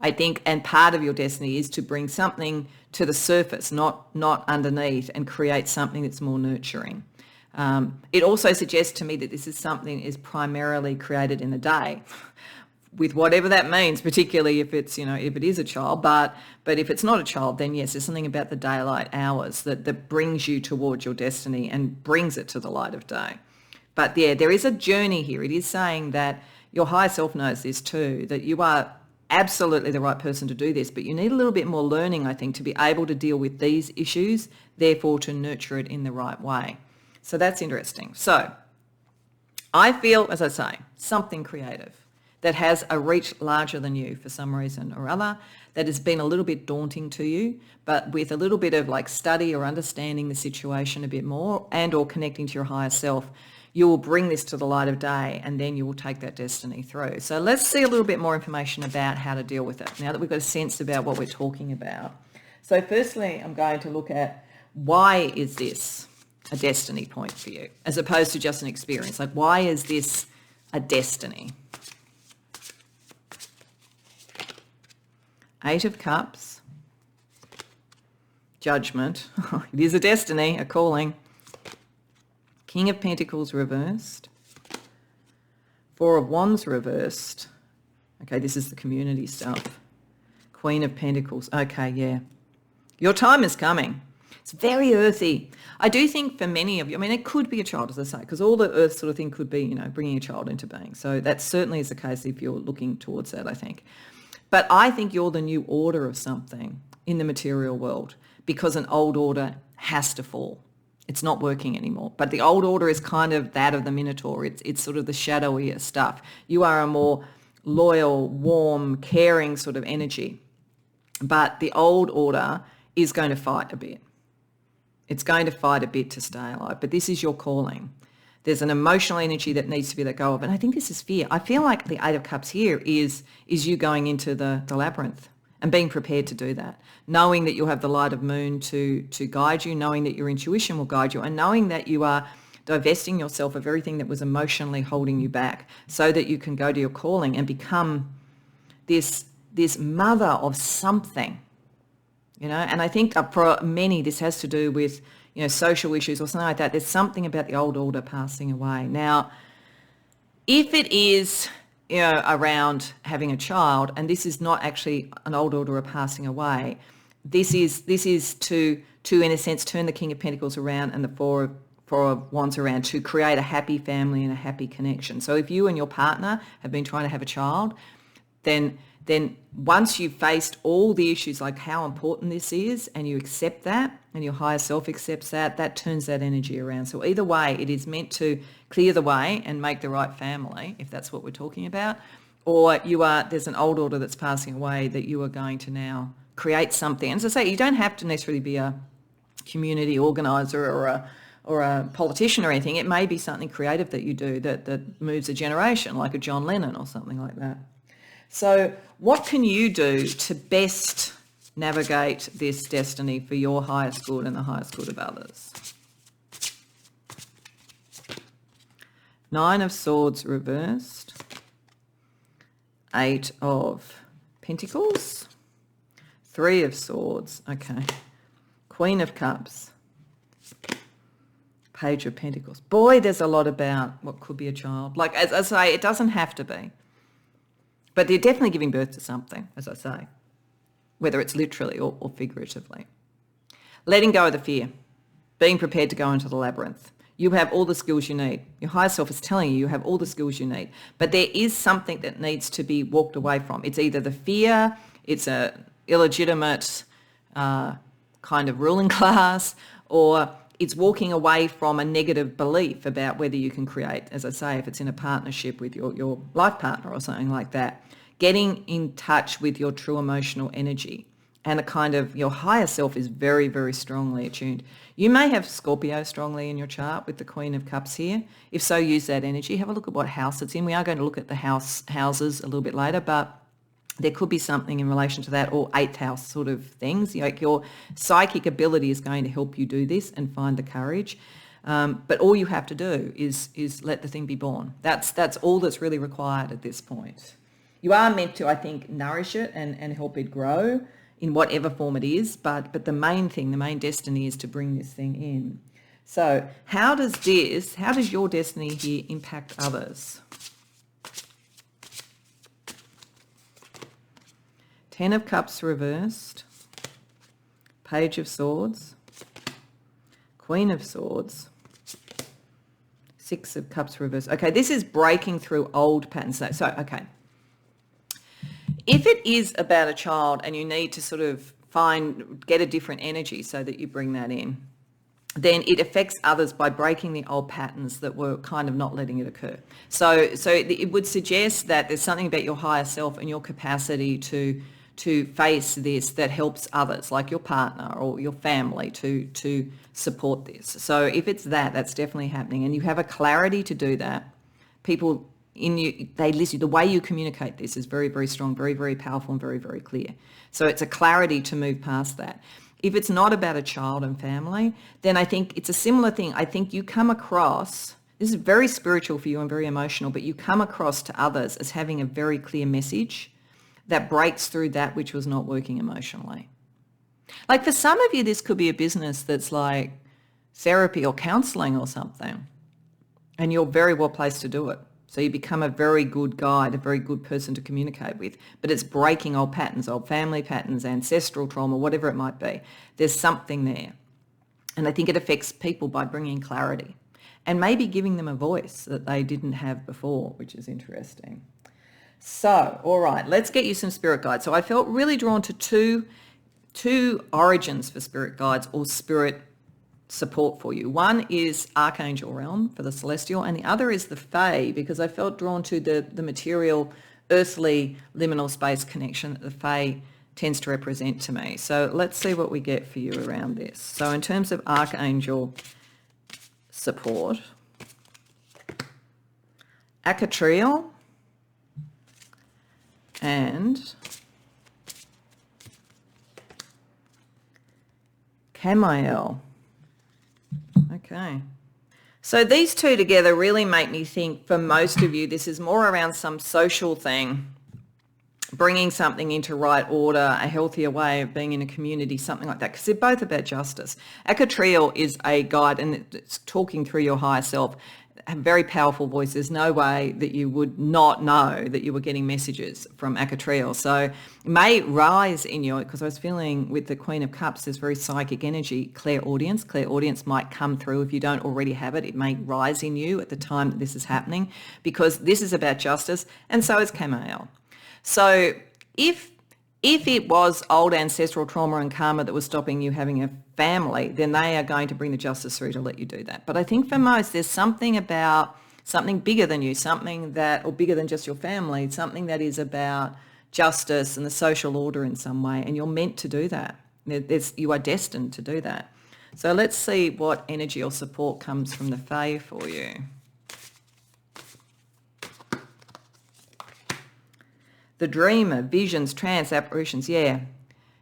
I think, and part of your destiny is to bring something to the surface, not underneath, and create something that's more nurturing. It also suggests to me that this is something that is primarily created in the day, with whatever that means, particularly if it's, if it is a child. But if it's not a child, then yes, there's something about the daylight hours that brings you towards your destiny and brings it to the light of day. But yeah, there is a journey here. It is saying that your higher self knows this too, that you are absolutely the right person to do this, but you need a little bit more learning, I think, to be able to deal with these issues, therefore to nurture it in the right way. So that's interesting. So I feel, as I say, something creative that has a reach larger than you for some reason or other, that has been a little bit daunting to you, but with a little bit of like study or understanding the situation a bit more and or connecting to your higher self, you will bring this to the light of day, and then you will take that destiny through. So let's see a little bit more information about how to deal with it, now that we've got a sense about what we're talking about. So firstly, I'm going to look at, why is this a destiny point for you, as opposed to just an experience? Like, why is this a destiny? Eight of Cups, Judgment. It is a destiny, a calling. King of Pentacles reversed. Four of Wands reversed. Okay, this is the community stuff. Queen of Pentacles. Okay, yeah. Your time is coming. It's very earthy. I do think for many of you, it could be a child, as I say, because all the earth sort of thing could be, bringing a child into being. So that certainly is the case if you're looking towards that, I think. But I think you're the new order of something in the material world, because an old order has to fall. It's not working anymore. But the old order is kind of that of the Minotaur. It's sort of the shadowier stuff. You are a more loyal, warm, caring sort of energy. But the old order is going to fight a bit. It's going to fight a bit to stay alive. But this is your calling. There's an emotional energy that needs to be let go of. And I think this is fear. I feel like the Eight of Cups here is you going into the labyrinth and being prepared to do that, knowing that you'll have the light of moon to guide you, knowing that your intuition will guide you, and knowing that you are divesting yourself of everything that was emotionally holding you back, so that you can go to your calling and become this mother of something, And I think for many this has to do with, social issues or something like that. There's something about the old order passing away. Now, if it is around having a child, and this is not actually an old order of passing away, this is to in a sense turn the King of Pentacles around and the Four of Wands around, to create a happy family and a happy connection. So if you and your partner have been trying to have a child, then once you've faced all the issues, like how important this is, and you accept that, and your higher self accepts that, that turns that energy around. So either way, it is meant to clear the way and make the right family, if that's what we're talking about, or there's an old order that's passing away that you are going to now create something. And as I say, you don't have to necessarily be a community organiser or a politician or anything. It may be something creative that you do that moves a generation, like a John Lennon or something like that. So what can you do to best navigate this destiny for your highest good and the highest good of others? 9 of Swords reversed, 8 of Pentacles, 3 of Swords, okay, Queen of Cups, Page of Pentacles. Boy, there's a lot about what could be a child. Like, as I say, it doesn't have to be. But they're definitely giving birth to something, as I say, whether it's literally or figuratively. Letting go of the fear, being prepared to go into the labyrinth. You have all the skills you need. Your higher self is telling you have all the skills you need. But there is something that needs to be walked away from. It's either the fear, it's a illegitimate kind of ruling class, or it's walking away from a negative belief about whether you can create, as I say, if it's in a partnership with your life partner or something like that. Getting in touch with your true emotional energy, and a kind of your higher self is very, very strongly attuned. You may have Scorpio strongly in your chart with the Queen of Cups here. If so, use that energy. Have a look at what house it's in. We are going to look at the houses a little bit later, but there could be something in relation to that, or 8th house sort of things. Like your psychic ability is going to help you do this and find the courage. But all you have to do is let the thing be born. That's all that's really required at this point. You are meant to, I think, nourish it and help it grow in whatever form it is. But the main thing, the main destiny is to bring this thing in. So how does your destiny here impact others? 10 of Cups reversed, Page of Swords, Queen of Swords, 6 of Cups reversed. Okay, this is breaking through old patterns. So, okay. If it is about a child and you need to sort of get a different energy so that you bring that in, then it affects others by breaking the old patterns that were kind of not letting it occur. So it would suggest that there's something about your higher self and your capacity to face this that helps others, like your partner or your family, to support this. So if it's that's definitely happening, and you have a clarity to do that. People in you, they listen. The way you communicate this is very, very strong, very, very powerful, and very, very clear. So it's a clarity to move past that. If it's not about a child and family, then I think it's a similar thing. I think you come across, this is very spiritual for you and very emotional, but you come across to others as having a very clear message that breaks through that which was not working emotionally. Like for some of you, this could be a business that's like therapy or counselling or something, and you're very well placed to do it. So you become a very good guide, a very good person to communicate with, but it's breaking old patterns, old family patterns, ancestral trauma, whatever it might be. There's something there. And I think it affects people by bringing clarity and maybe giving them a voice that they didn't have before, which is interesting. So, all right, let's get you some spirit guides. So I felt really drawn to two origins for spirit guides or spirit support for you. One is Archangel realm for the celestial, and the other is the Fae, because I felt drawn to the material, earthly, liminal space connection that the Fae tends to represent to me. So let's see what we get for you around this. So in terms of Archangel support, Acatriel and Camiel. Okay. So these two together really make me think, for most of you, this is more around some social thing, bringing something into right order, a healthier way of being in a community, something like that, because they're both about justice. Acatriel is a guide, and it's talking through your higher self, a very powerful voice. There's no way that you would not know that you were getting messages from Acatriel. So it may rise in you, because I was feeling with the Queen of Cups, there's very psychic energy, clairaudience. Clairaudience might come through if you don't already have it. It may rise in you at the time that this is happening, because this is about justice, and so is Camiel. So if it was old ancestral trauma and karma that was stopping you having a family, then they are going to bring the justice through to let you do that. But I think for most, there's something about something bigger than you, something that, or bigger than just your family, something that is about justice and the social order in some way, and you're meant to do that. You are destined to do that. So let's see what energy or support comes from the Fae for you. The dreamer, visions, trance, apparitions, yeah.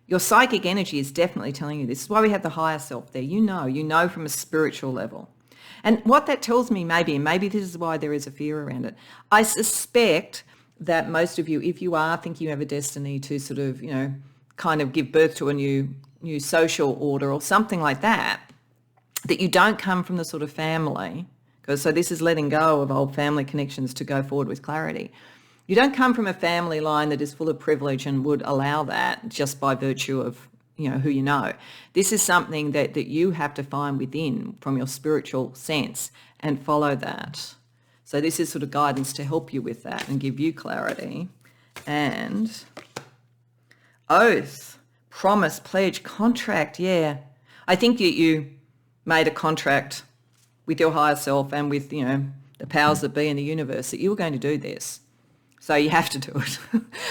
Your psychic energy is definitely telling you this. This is why we have the higher self there. You know from a spiritual level. And what that tells me maybe, and maybe this is why there is a fear around it, I suspect that most of you, if you are thinking you have a destiny to sort of, kind of give birth to a new social order or something like that, that you don't come from the sort of family, so this is letting go of old family connections to go forward with clarity. You don't come from a family line that is full of privilege and would allow that just by virtue of, who you know. This is something that you have to find within from your spiritual sense and follow that. So this is sort of guidance to help you with that and give you clarity. And oath, promise, pledge, contract, yeah. I think that you made a contract with your higher self and with, the powers that be in the universe that you were going to do this. So you have to do it.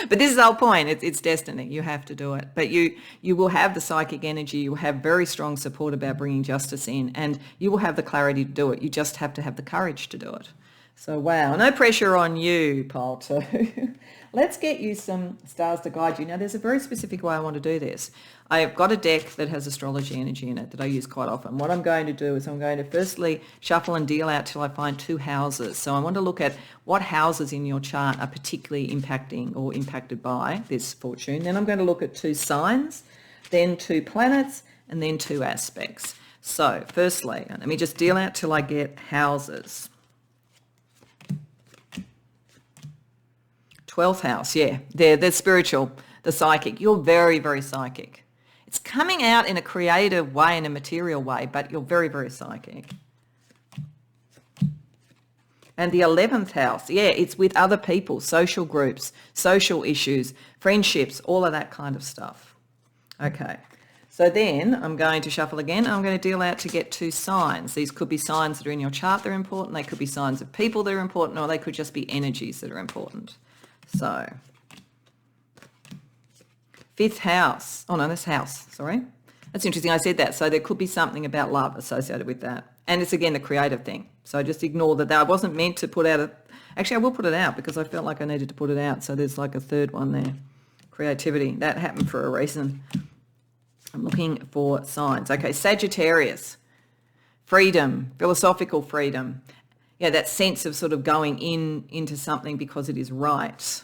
But this is the whole point. It's destiny. You have to do it. But you will have the psychic energy. You will have very strong support about bringing justice in, and you will have the clarity to do it. You just have to have the courage to do it. So, wow, no pressure on you, pile 2. Let's get you some stars to guide you. Now, there's a very specific way I want to do this. I've got a deck that has astrology energy in it that I use quite often. What I'm going to do is I'm going to firstly shuffle and deal out till I find 2 houses. So I want to look at what houses in your chart are particularly impacting or impacted by this fortune. Then I'm going to look at 2 signs, then 2 planets, and then 2 aspects. So firstly, let me just deal out till I get houses. 12th house, yeah, they're spiritual, the psychic. You're very, very psychic. It's coming out in a creative way, in a material way, but you're very, very psychic. And the 11th house, yeah, it's with other people, social groups, social issues, friendships, all of that kind of stuff. Okay, so then I'm going to shuffle again. I'm going to deal out to get 2 signs. These could be signs that are in your chart that are important. They could be signs of people that are important, or they could just be energies that are important. So, 5th house. Oh, no, that's house. Sorry. That's interesting. I said that. So there could be something about love associated with that. And it's, again, the creative thing. So just ignore that. I wasn't meant to put out a... Actually, I will put it out because I felt like I needed to put it out. So there's like a 3rd one there. Creativity. That happened for a reason. I'm looking for signs. Okay, Sagittarius. Freedom. Philosophical freedom. Yeah, that sense of sort of going into something because it is right.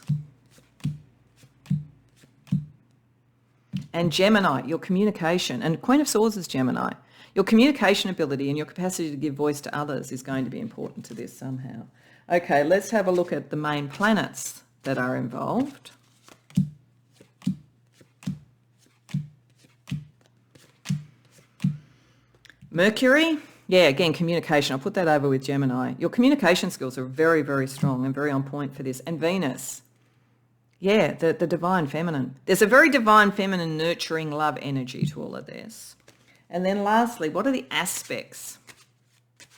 And Gemini, your communication. And Queen of Swords is Gemini. Your communication ability and your capacity to give voice to others is going to be important to this somehow. Okay, let's have a look at the main planets that are involved. Mercury. Yeah, again, communication. I'll put that over with Gemini. Your communication skills are very, very strong and very on point for this. And Venus. Yeah, the divine feminine. There's a very divine feminine nurturing love energy to all of this. And then lastly, what are the aspects?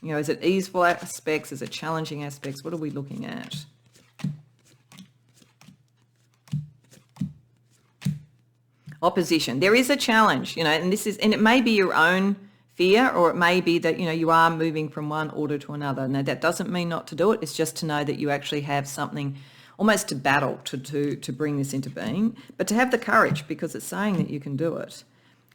Is it easeful aspects? Is it challenging aspects? What are we looking at? Opposition. There is a challenge, and it may be your own fear, or it may be that, you are moving from one order to another. Now, that doesn't mean not to do it. It's just to know that you actually have something almost to battle to bring this into being, but to have the courage because it's saying that you can do it.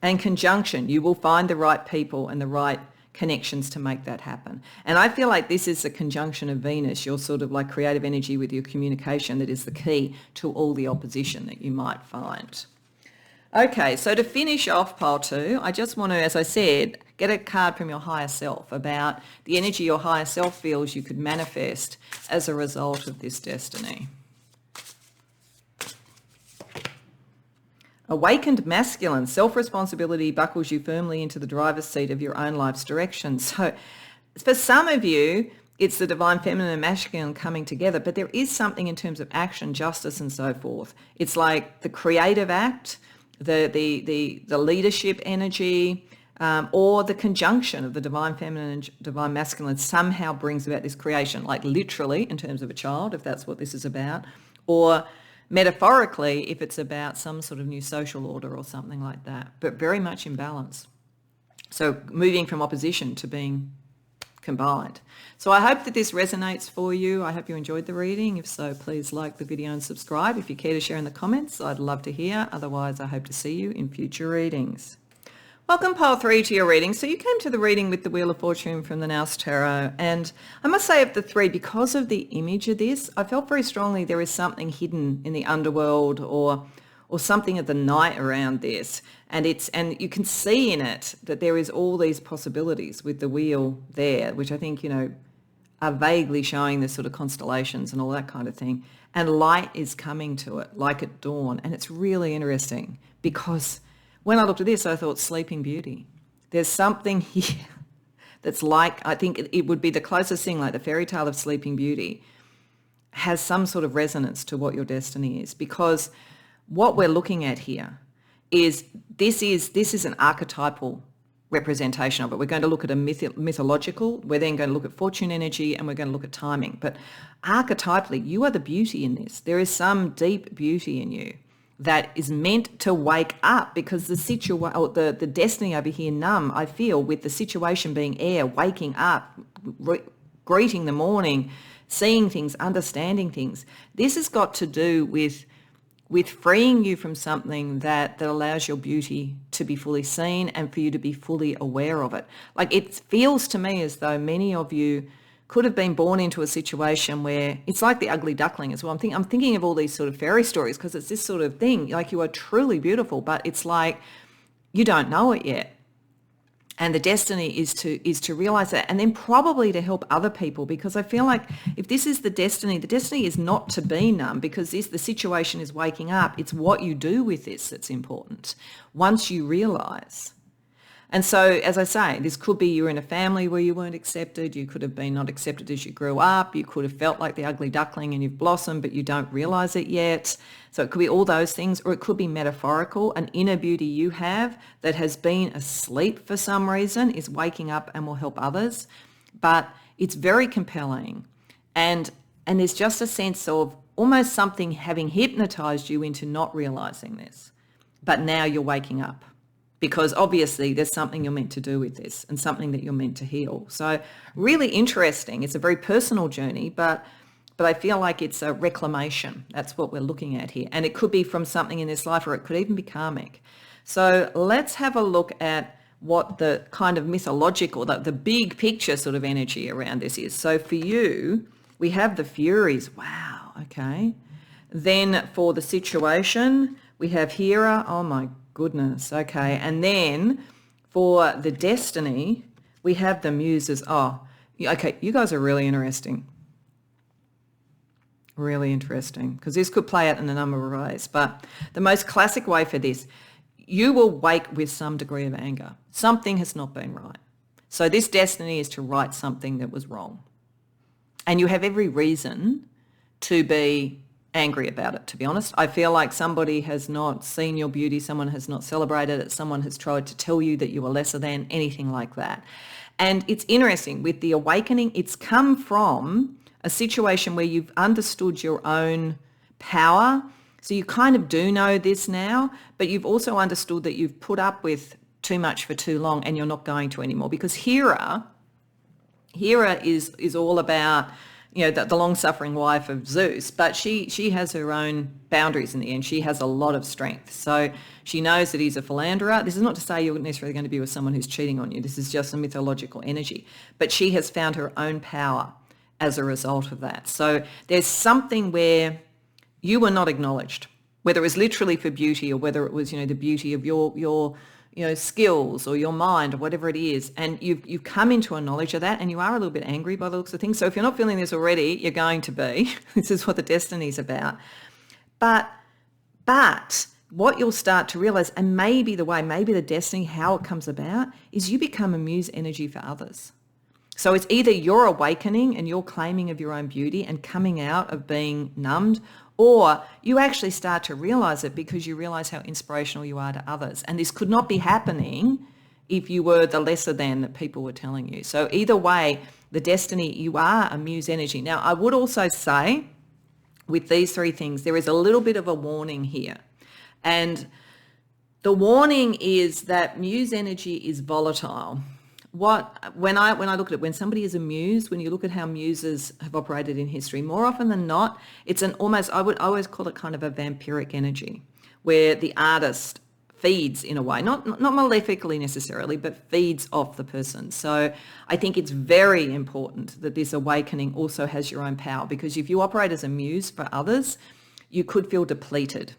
And conjunction, you will find the right people and the right connections to make that happen. And I feel like this is a conjunction of Venus, your sort of like creative energy with your communication, that is the key to all the opposition that you might find. Okay, so to finish off pile 2, I just want to, as I said, get a card from your higher self about the energy your higher self feels you could manifest as a result of this destiny. Awakened masculine, self-responsibility buckles you firmly into the driver's seat of your own life's direction. So for some of you, it's the divine feminine and masculine coming together, but there is something in terms of action, justice and so forth. It's like the creative act, the leadership energy, or the conjunction of the divine feminine and divine masculine somehow brings about this creation, like literally in terms of a child, if that's what this is about, or metaphorically if it's about some sort of new social order or something like that, but very much in balance. So moving from opposition to being combined. So I hope that this resonates for you. I hope you enjoyed the reading. If so, please like the video and subscribe. If you care to share in the comments, I'd love to hear. Otherwise, I hope to see you in future readings. Welcome, Pile 3, to your reading. So you came to the reading with the Wheel of Fortune from the Nous Tarot. And I must say, of the three, because of the image of this, I felt very strongly there is something hidden in the underworld or something at the night around this. And you can see in it that there is all these possibilities with the wheel there, which I think, are vaguely showing the sort of constellations and all that kind of thing. And light is coming to it, like at dawn. And it's really interesting because when I looked at this, I thought Sleeping Beauty. There's something here that's like, I think it would be the closest thing, like the fairy tale of Sleeping Beauty, has some sort of resonance to what your destiny is, because what we're looking at here is this is an archetypal representation of it. We're going to look at a mythological, we're then going to look at fortune energy, and we're going to look at timing. But archetypally, you are the beauty in this. There is some deep beauty in you that is meant to wake up, because the destiny over here, numb, I feel, with the situation being air, waking up, greeting the morning, seeing things, understanding things. This has got to do with freeing you from something that allows your beauty to be fully seen and for you to be fully aware of it. Like, it feels to me as though many of you could have been born into a situation where it's like the ugly duckling as well. I'm thinking of all these sort of fairy stories, because it's this sort of thing, like, you are truly beautiful, but it's like you don't know it yet. And the destiny is to realize that, and then probably to help other people, because I feel like if this is the destiny is not to be numb, because the situation is waking up. It's what you do with this that's important once you realize. And so, as I say, this could be you're in a family where you weren't accepted. You could have been not accepted as you grew up. You could have felt like the ugly duckling and you've blossomed, but you don't realize it yet. So it could be all those things, or it could be metaphorical. An inner beauty you have that has been asleep for some reason is waking up and will help others. But it's very compelling. And there's just a sense of almost something having hypnotized you into not realizing this. But now you're waking up, because obviously there's something you're meant to do with this and something that you're meant to heal. So really interesting. It's a very personal journey, but I feel like it's a reclamation. That's what we're looking at here. And it could be from something in this life, or it could even be karmic. So let's have a look at what the kind of mythological, the big picture sort of energy around this is. So for you, we have the Furies. Wow, okay. Then for the situation, we have Hera. Oh my goodness, okay. And then for the destiny, we have the Muses. Oh, okay, you guys are really interesting. Really interesting, because this could play out in a number of ways. But the most classic way for this, you will wake with some degree of anger. Something has not been right. So this destiny is to right something that was wrong. And you have every reason to be angry about it, to be honest. I feel like somebody has not seen your beauty, someone has not celebrated it, someone has tried to tell you that you are lesser than, anything like that. And it's interesting, with the awakening, it's come from a situation where you've understood your own power. So you kind of do know this now, but you've also understood that you've put up with too much for too long and you're not going to anymore. Because Hera is all about, the long-suffering wife of Zeus, but she has her own boundaries in the end. She has a lot of strength. So she knows that he's a philanderer. This is not to say you're necessarily going to be with someone who's cheating on you. This is just a mythological energy. But she has found her own power as a result of that. So there's something where you were not acknowledged, whether it was literally for beauty or whether it was, the beauty of your skills or your mind or whatever it is. And you've come into a knowledge of that, and you are a little bit angry by the looks of things. So if you're not feeling this already, you're going to be. This is what the destiny is about. But what you'll start to realize, and maybe the destiny, how it comes about, is you become a muse energy for others. So it's either you're awakening and you're claiming of your own beauty and coming out of being numbed, or you actually start to realize it because you realize how inspirational you are to others. And this could not be happening if you were the lesser than that people were telling you. So either way, the destiny, you are a muse energy. Now, I would also say with these three things, there is a little bit of a warning here. And the warning is that muse energy is volatile. When I look at it, when somebody is a muse, when you look at how muses have operated in history, more often than not, it's an almost, I always call it kind of a vampiric energy, where the artist feeds in a way, not malefically necessarily, but feeds off the person. So I think it's very important that this awakening also has your own power, because if you operate as a muse for others, you could feel depleted.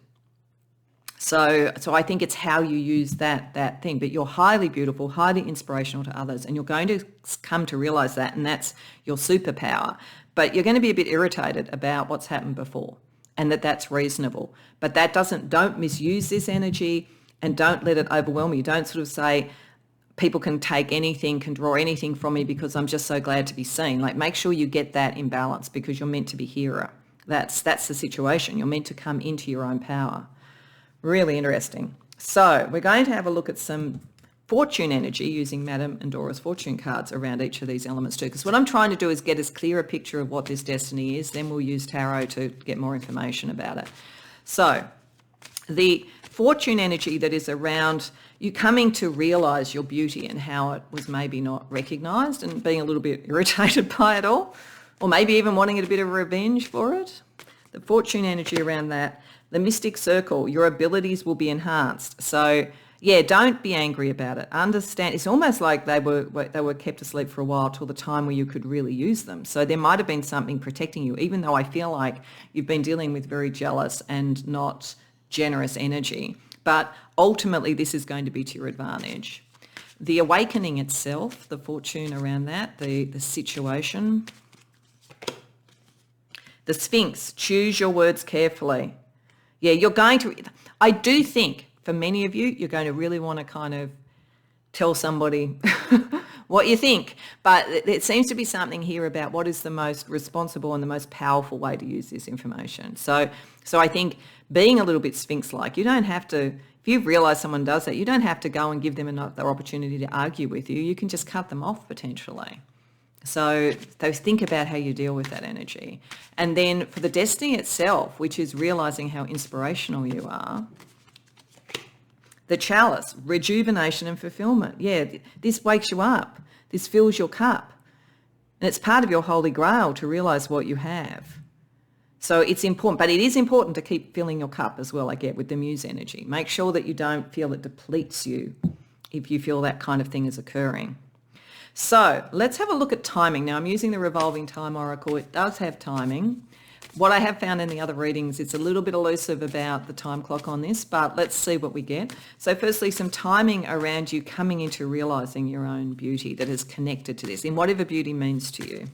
So I think it's how you use that thing, but you're highly beautiful, highly inspirational to others, and you're going to come to realize that, and that's your superpower. But you're going to be a bit irritated about what's happened before, and that's reasonable. But don't misuse this energy, and don't let it overwhelm you. Don't sort of say, people can take anything, can draw anything from me because I'm just so glad to be seen. Like, make sure you get that in balance, because you're meant to be hero. That's the situation. You're meant to come into your own power. Really interesting. So we're going to have a look at some fortune energy using Madame and Dora's fortune cards around each of these elements too, because what I'm trying to do is get as clear a picture of what this destiny is. Then we'll use tarot to get more information about it. So the fortune energy that is around you coming to realise your beauty and how it was maybe not recognised, and being a little bit irritated by it all, or maybe even wanting a bit of revenge for it. The fortune energy around that. The mystic circle, your abilities will be enhanced. So yeah, don't be angry about it. Understand, it's almost like they were kept asleep for a while till the time where you could really use them. So there might have been something protecting you, even though I feel like you've been dealing with very jealous and not generous energy. But ultimately, this is going to be to your advantage. The awakening itself, the fortune around that, the situation. The Sphinx, choose your words carefully. Yeah, you're going to, I do think for many of you, you're going to really want to kind of tell somebody what you think. But it seems to be something here about what is the most responsible and the most powerful way to use this information. So I think being a little bit Sphinx-like, you don't have to, if you realise someone does that, you don't have to go and give them another opportunity to argue with you. You can just cut them off potentially. So think about how you deal with that energy. And then for the destiny itself, which is realising how inspirational you are, the chalice, rejuvenation and fulfilment. Yeah, this wakes you up. This fills your cup. And it's part of your holy grail to realise what you have. So it's important, but it is important to keep filling your cup as well, I get, with the muse energy. Make sure that you don't feel it depletes you if you feel that kind of thing is occurring. So let's have a look at timing. Now I'm using the revolving time oracle. It does have timing. What I have found in the other readings, it's a little bit elusive about the time clock on this, but let's see what we get. So firstly, some timing around you coming into realising your own beauty that is connected to this, in whatever beauty means to you.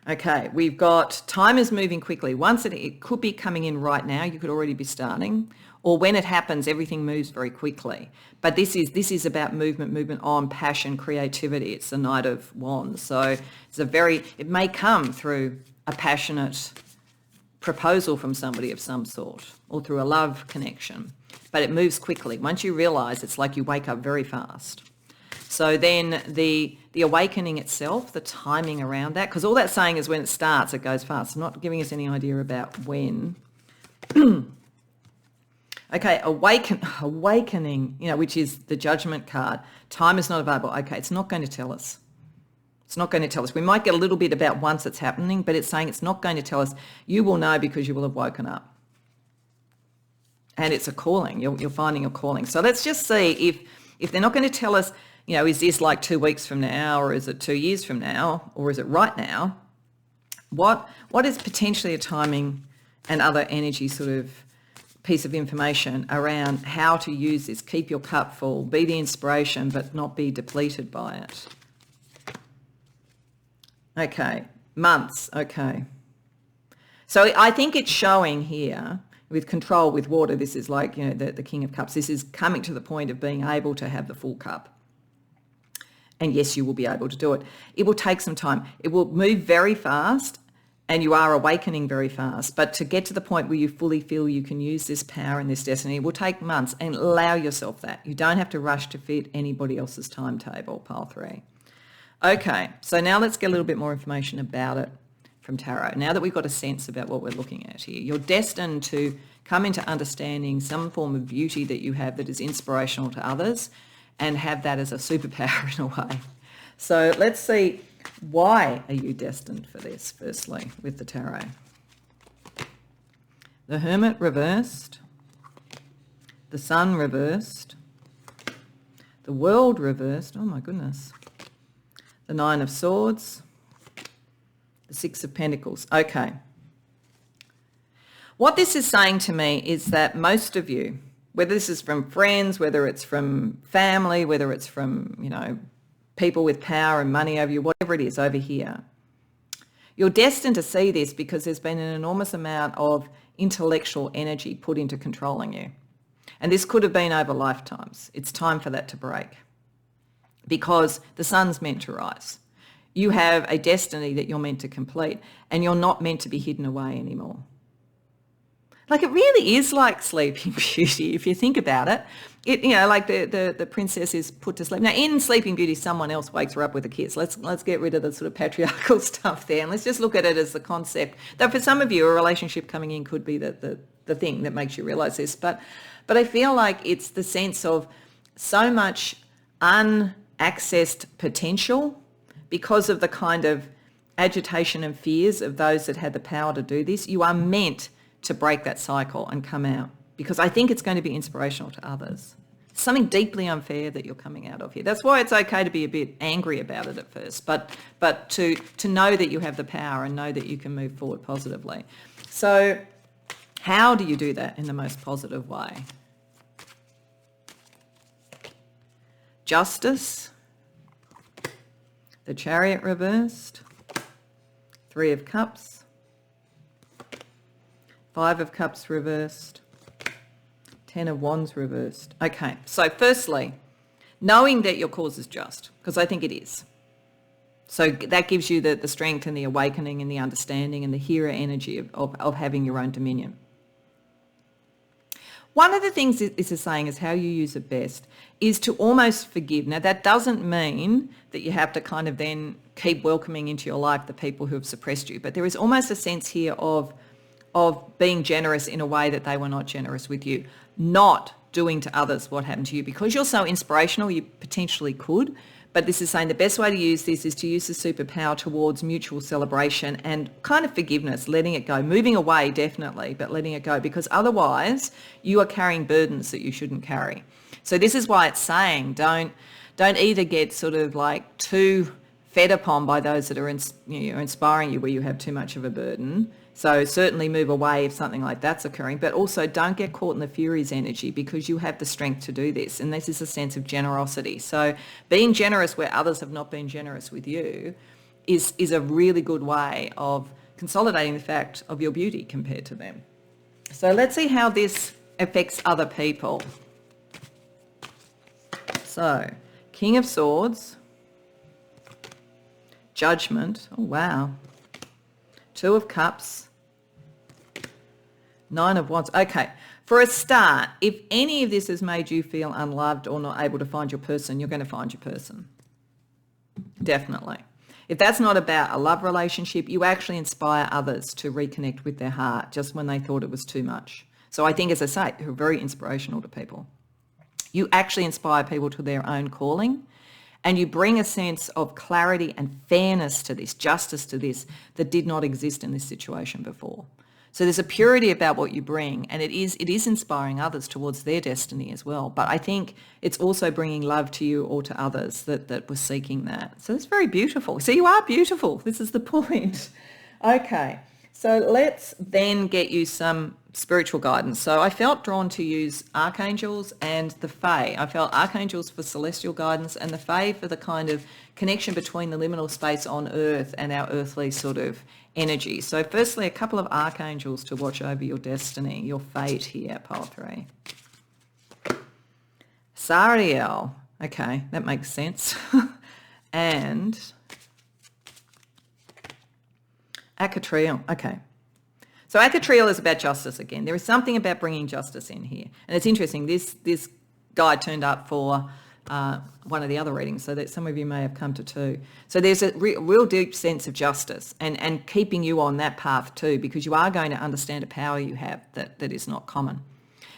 Okay, we've got time is moving quickly. Once it could be coming in right now, you could already be starting, or when it happens, everything moves very quickly. But this is about movement on, passion, creativity. It's the Knight of Wands. So it may come through a passionate proposal from somebody of some sort, or through a love connection. But it moves quickly. Once you realise, it's like you wake up very fast. So then the awakening itself, the timing around that, because all that's saying is when it starts, it goes fast. It's not giving us any idea about when. Okay, awakening, which is the Judgment card. Time is not available. Okay, it's not going to tell us. It's not going to tell us. We might get a little bit about once it's happening, but it's saying it's not going to tell us. You will know because you will have woken up. And it's a calling. You're finding your calling. So let's just see if they're not going to tell us, is this like 2 weeks from now, or is it 2 years from now, or is it right now? What is potentially a timing and other energy sort of piece of information around how to use this? Keep your cup full, be the inspiration, but not be depleted by it. Okay, months, okay. So I think it's showing here with control, with water, this is like, the King of Cups. This is coming to the point of being able to have the full cup. And yes, you will be able to do it. It will take some time. It will move very fast, and you are awakening very fast. But to get to the point where you fully feel you can use this power and this destiny, it will take months, and allow yourself that. You don't have to rush to fit anybody else's timetable, pile 3. Okay, so now let's get a little bit more information about it from tarot. Now that we've got a sense about what we're looking at here, you're destined to come into understanding some form of beauty that you have that is inspirational to others and have that as a superpower in a way. So let's see, why are you destined for this, firstly, with the tarot? The Hermit reversed, the Sun reversed, the World reversed, oh my goodness, the Nine of Swords, the Six of Pentacles. Okay. What this is saying to me is that most of you, whether this is from friends, whether it's from family, whether it's from, people with power and money over you, whatever it is over here, you're destined to see this because there's been an enormous amount of intellectual energy put into controlling you. And this could have been over lifetimes. It's time for that to break because the sun's meant to rise. You have a destiny that you're meant to complete and you're not meant to be hidden away anymore. Like it really is like Sleeping Beauty, if you think about it. Like the princess is put to sleep. Now, in Sleeping Beauty, someone else wakes her up with a kiss. Let's get rid of the sort of patriarchal stuff there, and let's just look at it as the concept. Though for some of you, a relationship coming in could be the thing that makes you realise this. But I feel like it's the sense of so much unaccessed potential because of the kind of agitation and fears of those that had the power to do this. You are meant to break that cycle and come out, because I think it's going to be inspirational to others. Something deeply unfair that you're coming out of here. That's why it's okay to be a bit angry about it at first, but to know that you have the power and know that you can move forward positively. So how do you do that in the most positive way? Justice, the Chariot reversed, Three of Cups, Five of Cups reversed, Ten of Wands reversed. Okay, so firstly, knowing that your cause is just, because I think it is. So that gives you the strength and the awakening and the understanding and the hero energy of having your own dominion. One of the things this is saying is how you use it best is to almost forgive. Now, that doesn't mean that you have to kind of then keep welcoming into your life the people who have suppressed you, but there is almost a sense here of being generous in a way that they were not generous with you, not doing to others what happened to you. Because you're so inspirational, you potentially could, but this is saying the best way to use this is to use the superpower towards mutual celebration and kind of forgiveness, letting it go, moving away definitely, but letting it go, because otherwise you are carrying burdens that you shouldn't carry. So this is why it's saying don't either get sort of like too fed upon by those that are inspiring you where you have too much of a burden. So certainly move away if something like that's occurring, but also don't get caught in the Fury's energy because you have the strength to do this. And this is a sense of generosity. So being generous where others have not been generous with you is a really good way of consolidating the fact of your beauty compared to them. So let's see how this affects other people. So King of Swords, Judgment, oh wow, Two of Cups, Nine of Wands. Okay, for a start, if any of this has made you feel unloved or not able to find your person, you're going to find your person. Definitely. If that's not about a love relationship, you actually inspire others to reconnect with their heart just when they thought it was too much. So I think, as I say, you're very inspirational to people. You actually inspire people to their own calling, and you bring a sense of clarity and fairness to this, justice to this, that did not exist in this situation before. So there's a purity about what you bring, and it is inspiring others towards their destiny as well. But I think it's also bringing love to you or to others that were seeking that. So it's very beautiful. So you are beautiful. This is the point. Okay, so let's then get you some spiritual guidance. So I felt drawn to use archangels and the Fae. I felt archangels for celestial guidance and the Fae for the kind of connection between the liminal space on Earth and our earthly sort of energy. So firstly, a couple of archangels to watch over your destiny, your fate here, pile 3. Sariel, okay, that makes sense. And Acatriel, okay. So Acatriel is about justice again. There is something about bringing justice in here. And it's interesting, this guy turned up for one of the other readings, so that some of you may have come to two. So there's a real deep sense of justice and keeping you on that path too, because you are going to understand a power you have that is not common.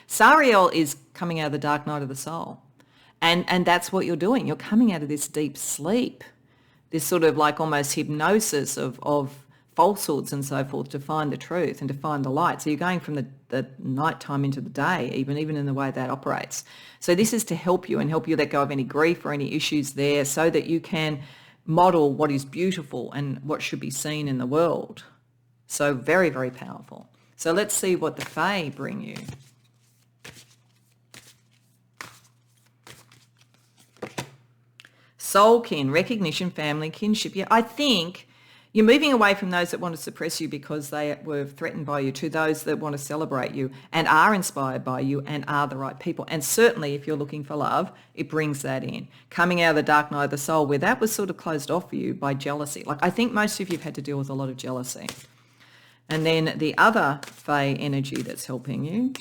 Sariel is coming out of the dark night of the soul. And that's what you're doing. You're coming out of this deep sleep, this sort of like almost hypnosis of falsehoods and so forth to find the truth and to find the light. So you're going from the nighttime into the day, even in the way that operates. So this is to help you let go of any grief or any issues there, so that you can model what is beautiful and what should be seen in the world. So very, very powerful. So let's see what the Fae bring you. Soul kin, recognition, family, kinship. Yeah, I think you're moving away from those that want to suppress you because they were threatened by you, to those that want to celebrate you and are inspired by you and are the right people. And certainly if you're looking for love, it brings that in. Coming out of the dark night of the soul, where that was sort of closed off for you by jealousy. Like, I think most of you have had to deal with a lot of jealousy. And then the other Fae energy that's helping you.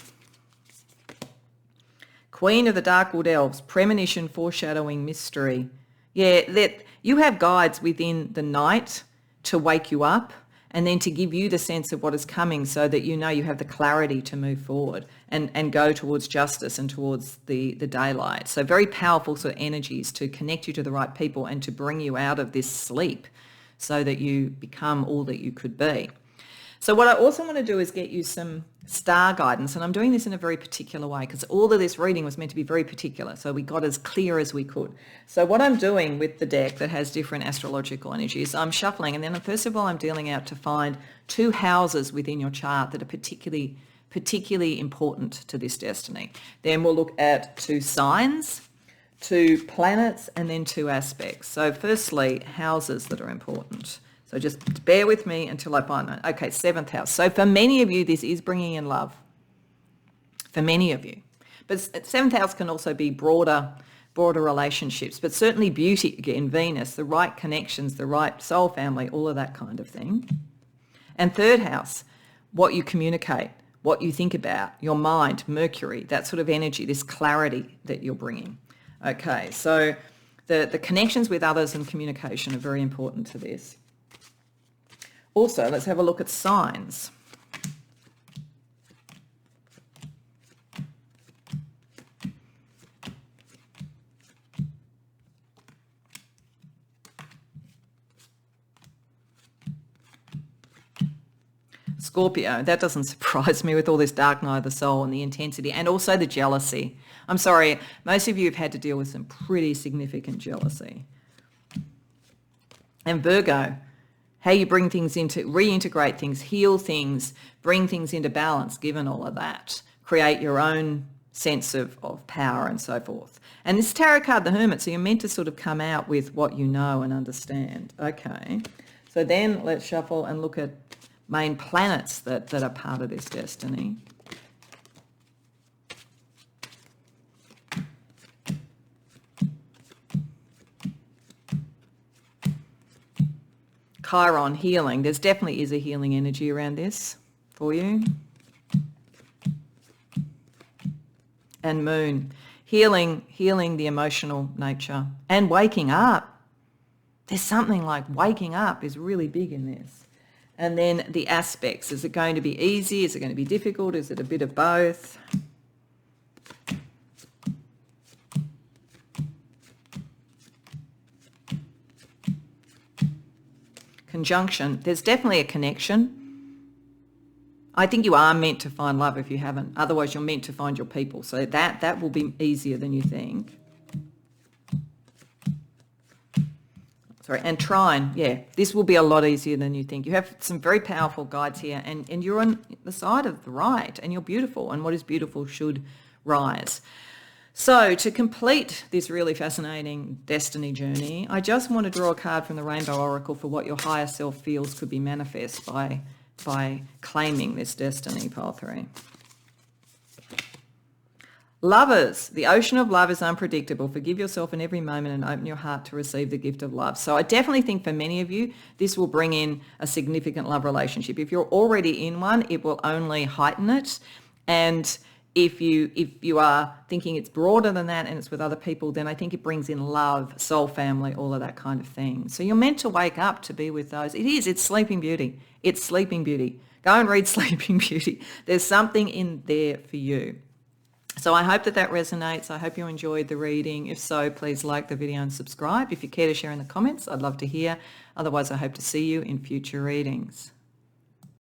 Queen of the Dark Wood Elves, premonition, foreshadowing, mystery. Yeah, that you have guides within the night to wake you up and then to give you the sense of what is coming, so that you know you have the clarity to move forward and go towards justice and towards the daylight. So very powerful sort of energies to connect you to the right people and to bring you out of this sleep so that you become all that you could be. So what I also want to do is get you some star guidance, and I'm doing this in a very particular way because all of this reading was meant to be very particular, so we got as clear as we could. So what I'm doing with the deck that has different astrological energies, I'm shuffling, and then first of all I'm dealing out to find two houses within your chart that are particularly important to this destiny. Then we'll look at two signs, two planets, and then two aspects. So firstly, houses that are important. So just bear with me until I find that. Okay, 7th house. So for many of you, this is bringing in love. For many of you. But 7th house can also be broader relationships, but certainly beauty, again, Venus, the right connections, the right soul family, all of that kind of thing. And 3rd house, what you communicate, what you think about, your mind, Mercury, that sort of energy, this clarity that you're bringing. Okay, so the connections with others and communication are very important to this. Also, let's have a look at signs. Scorpio, that doesn't surprise me with all this dark night of the soul and the intensity and also the jealousy. I'm sorry, most of you have had to deal with some pretty significant jealousy. And Virgo, how you bring things reintegrate things, heal things, bring things into balance, given all of that. Create your own sense of power and so forth. And this tarot card, the Hermit, so you're meant to sort of come out with what you know and understand. Okay, so then let's shuffle and look at main planets that are part of this destiny. Chiron, healing. There's definitely is a healing energy around this for you. And Moon, healing the emotional nature and waking up. There's something like waking up is really big in this. And then the aspects. Is it going to be easy? Is it going to be difficult? Is it a bit of both? Conjunction. There's definitely a connection. I think you are meant to find love if you haven't. Otherwise, you're meant to find your people. So that will be easier than you think. Sorry, and trine, yeah, this will be a lot easier than you think. You have some very powerful guides here, and you're on the side of the right, and you're beautiful, and what is beautiful should rise. So to complete this really fascinating destiny journey, I just want to draw a card from the Rainbow Oracle for what your higher self feels could be manifest by claiming this destiny, pile 3. Lovers, the ocean of love is unpredictable. Forgive yourself in every moment and open your heart to receive the gift of love. So I definitely think for many of you, this will bring in a significant love relationship. If you're already in one, it will only heighten it. And If you are thinking it's broader than that and it's with other people, then I think it brings in love, soul family, all of that kind of thing. So you're meant to wake up to be with those. It's Sleeping Beauty. It's Sleeping Beauty. Go and read Sleeping Beauty. There's something in there for you. So I hope that resonates. I hope you enjoyed the reading. If so, please like the video and subscribe. If you care to share in the comments, I'd love to hear. Otherwise, I hope to see you in future readings.